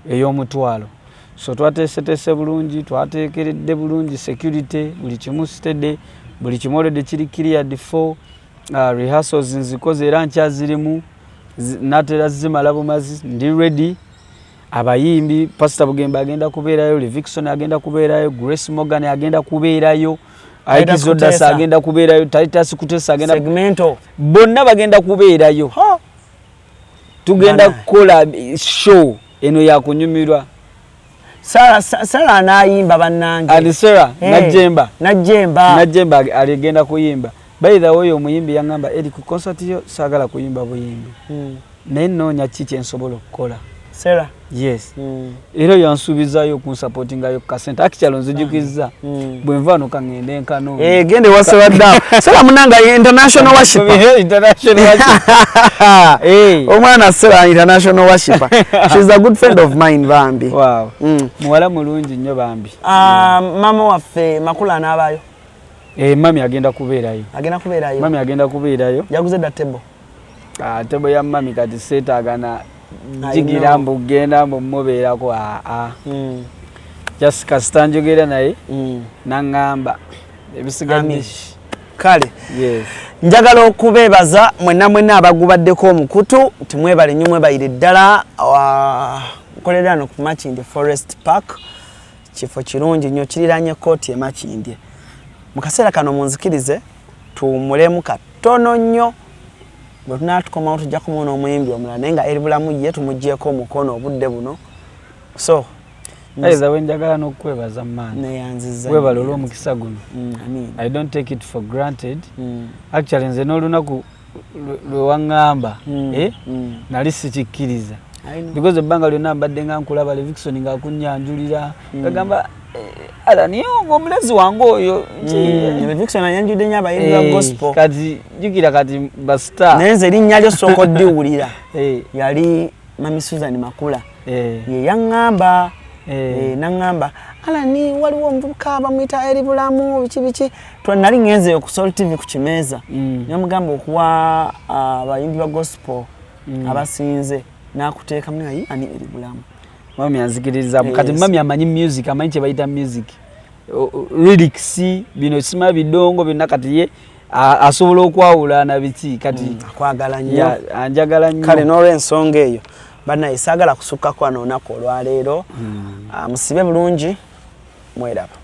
ey'omutwalo so twateeseteese bulungi twateekeredde bulungi security buli kimu stede buli kimolede kiri cleared for rehearsals nzikoze era nkyazirimu natera zimala bumazi ndi ready abayimbi Pastor Bugembe agenda kubeerayo Livingstone agenda kubeerayo Grace Morgan agenda kubeerayo Aikizodas agenda kubeerayo Titus Kutesa agenda segmento bonna bagenda kubeerayo tugenda kukola show eno ya kunyumirwa Sara anayimba bannange ali Sara najemba aligenda kuyimba by the way omuyimbi yangamba eri ku concert yo sagala kuyimba buyimbi naye noonya kiki ensobola okukola Sara yes era yansubizayo ku supportingayo kasente actually nzijukiza bwe nvano kangende enkano gende wasewadda Sara munanga international worshiper omwana Sara international worshiper she's a good friend of mine Bambi wow muwala mulungi nnyo Bambi mama waffe Makula n'abayo mami agenda kubeerayo mami agenda kubeerayo yaguze da table table ya mami kati setagana jigira mbugenda mumubeerako just kastanjogera naye nangamba ebisigadde kale yes njagala okubeebaza mwenna abagubaddeko omukutu timwebale nnyo mwebayire ddala nkolera no ku Makindye Forest Park kifo kirungi nnyo kiriranye kooti e Makindye mu kaseera kano munzikirize tuwummulemu katono nnyo bwe tunatukomawo tujja kumuna omuyimbi omulala naye nga eri bulamu ye tumugyeko omukono obudde buno so aiza wenjagala n'okwebaza maani neyanziza webala olw'omukisa guno I don't take it for granted actually nze n'olunaku lwewaŋŋamba nali sikikkiriza because ebbanga lyonna mbadde nga nkulaba Livingstone ng'akunnyanjulira gagamba Alani omulezi wange oyo Livingstone anyanjudde nnyo abayimbi ba gospel kati jukira kati basta naye nze erinnya lyo sooka oddiwulira yali Mami Susan Makula ye yaŋŋamba naŋŋamba Alani waliwo omuvubuka bamuyita eri bulamu biki nali ngenzeyo ku Soul TV ku kimeeza namugamba okuwa abayimbi ba gospel abasinze n'akuteeka mnayi ani eri bulamu mami anzikiriza kati mami amanyi music amanyi kye bayita music lyrics bino sima bidongo byonna kati ye asobola okwawula na biti kati akwagala nnyo anjagala nnyo kale n'olw'ensonga eyo bannaye saagala kusukkako wano olunaku olwaleero musibe bulungi mweraba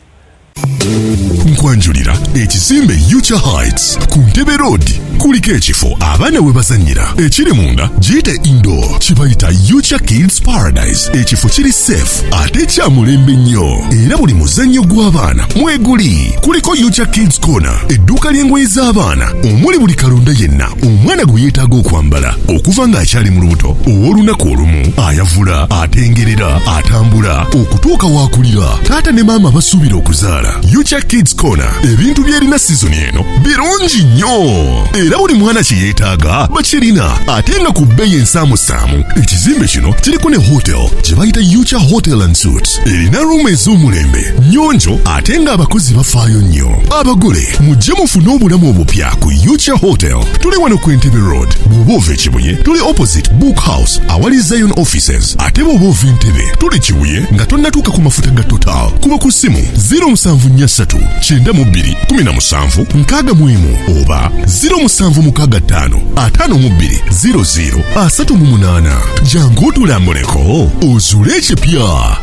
nkwanjulira ekizimbe Yucha Heights ku Ntebe Road kuliko ekifo abaana we bazannyira ekiri munda giyite indoor kibayita Yucha Kids Paradise ekifo kiri safe ate kya mulembe nnyo era buli muzannyo gw'abaana mweguli kuliko Yucha Kids Corner edduuka ly'engoye z'abaana omuli buli kalonda yenna omwana gwe yeetaaga okwambala okuva ng'akyali mu lubuto ow'olunaku olumu ayavula atengerera atambula okutuuka waakulira taata ne maama basuubira okuzaala Yucha Kids Corner ebintu byerina season eno birungi nnyo era buli mwana kye yeetaaga bakirina ate nga ku bbeeyi ensaamusaamu ekizimbe kino kiriko ne hotel gye bayita Yucha Hotel and Suites erina ruumu ez'omulembe nnyonjo ate ng'abakozi bafaayo nnyo abagole mujje mufune obulamu obupya ku Yucha Hotel tuli wano ku Entebbe Road bw'oba ova Kibuye tuli opposite Book House awali Zion Offices ate bw'oba ova Entebbe tuli Kibuye nga tonnatuuka ku mafuta ga Total kuba ku ssimu 0743 92 17 61 oba 0765 52 00 38 jangu otulambuleko ozuule ekipya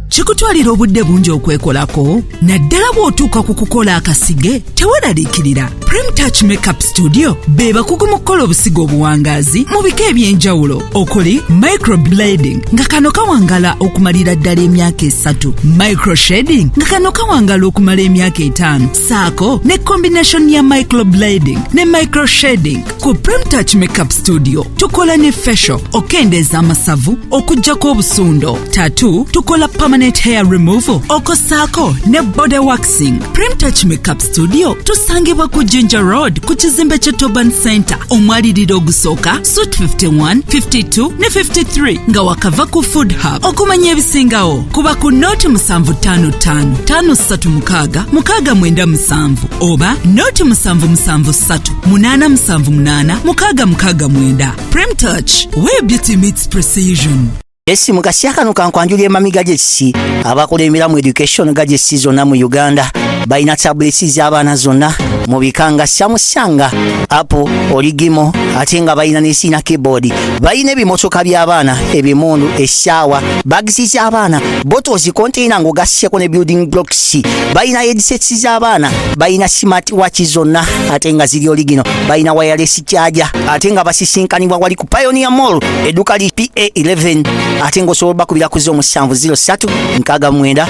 kikutwalira obudde bungi okwekolako naddala bw'otuuka ku kukola akasige teweraliikirira Prem Touch Makeup Studio be bakugu mu kukola obusigo obuwangaazi mu bika eby'enjawulo okuli microblading nga kano kawangala okumalira ddala emyaka 3 microshading nga kano kawangala okumala emyaka 5 saako ne combination ya microblading ne microshading ku Prem Touch Makeup Studio tukola ne facial okendeeza amasavu okuggyako obusundo tattoo tukola permanent permanent hair removal okosaako ne body waxing. Prem Touch Makeup Studio tusangibwa ku Ginger Road ku kizimbe kya Toban Center omwaliriro ogusooka Suite 51, 52 ne 53 nga wakava ku Food Hub. Okumanya ebisingawo kuba ku Note 755 536 697 oba Note 773 878 669. Prem Touch, where beauty meets precision. Esi mukasya kano kankwanjulye mamiga gyesi abakola emiramu education gyesi zonna mu Uganda balina tablets z'abaana zonna mu bikanga Samsung, Apple, Origimo ate nga balina n'esina keyboard. Balina ebimotoka by'abaana, ebimundu, eshaawa, bags z'abaana, bottles, container ng'ogasseko ne building blocks. Balina headsets z'abaana, balina smart watch zonna ate nga ziri Origino. Balina wireless charger ate nga basisinkanibwa wali ku Pioneer Mall edduka li PA11 ate ng'osobola bakubira ku 0703 69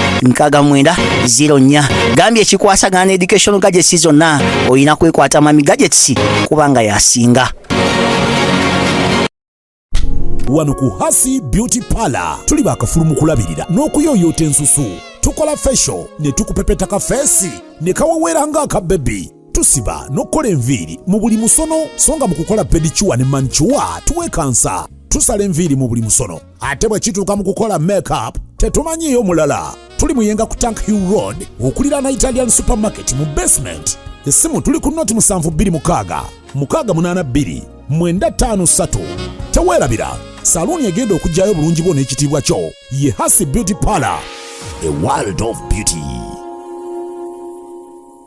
69 04. Gambye ekikwasagana ne education gadgets zonna oyina kwekwata mami gadgets kubanga yasinga. Wano ku Hasi Beauty Parlor tuli bakafulumu kulabirira n'okuyoyota ensusu. Tukola facial ne tukupepeta ka face ne kawawera nga aka baby. Tusiba n'okola enviiri mu buli musono, songa mu kukola pedicure ne manicure tuwekansa. Tusala enviiri mu buli musono ate bwe kituuka mu kukola makeup tetumanyiyo mulala. Tuli muyenga ku Tank Hill Road okulira na Italian Supermarket mu basement. Essimu tuli ku Note 726 682 953. Teweerabira saluni egenda okujjayo bulungi bwo n'ekitiibwa kyo ye Hasi Beauty Parlor, a world of beauty.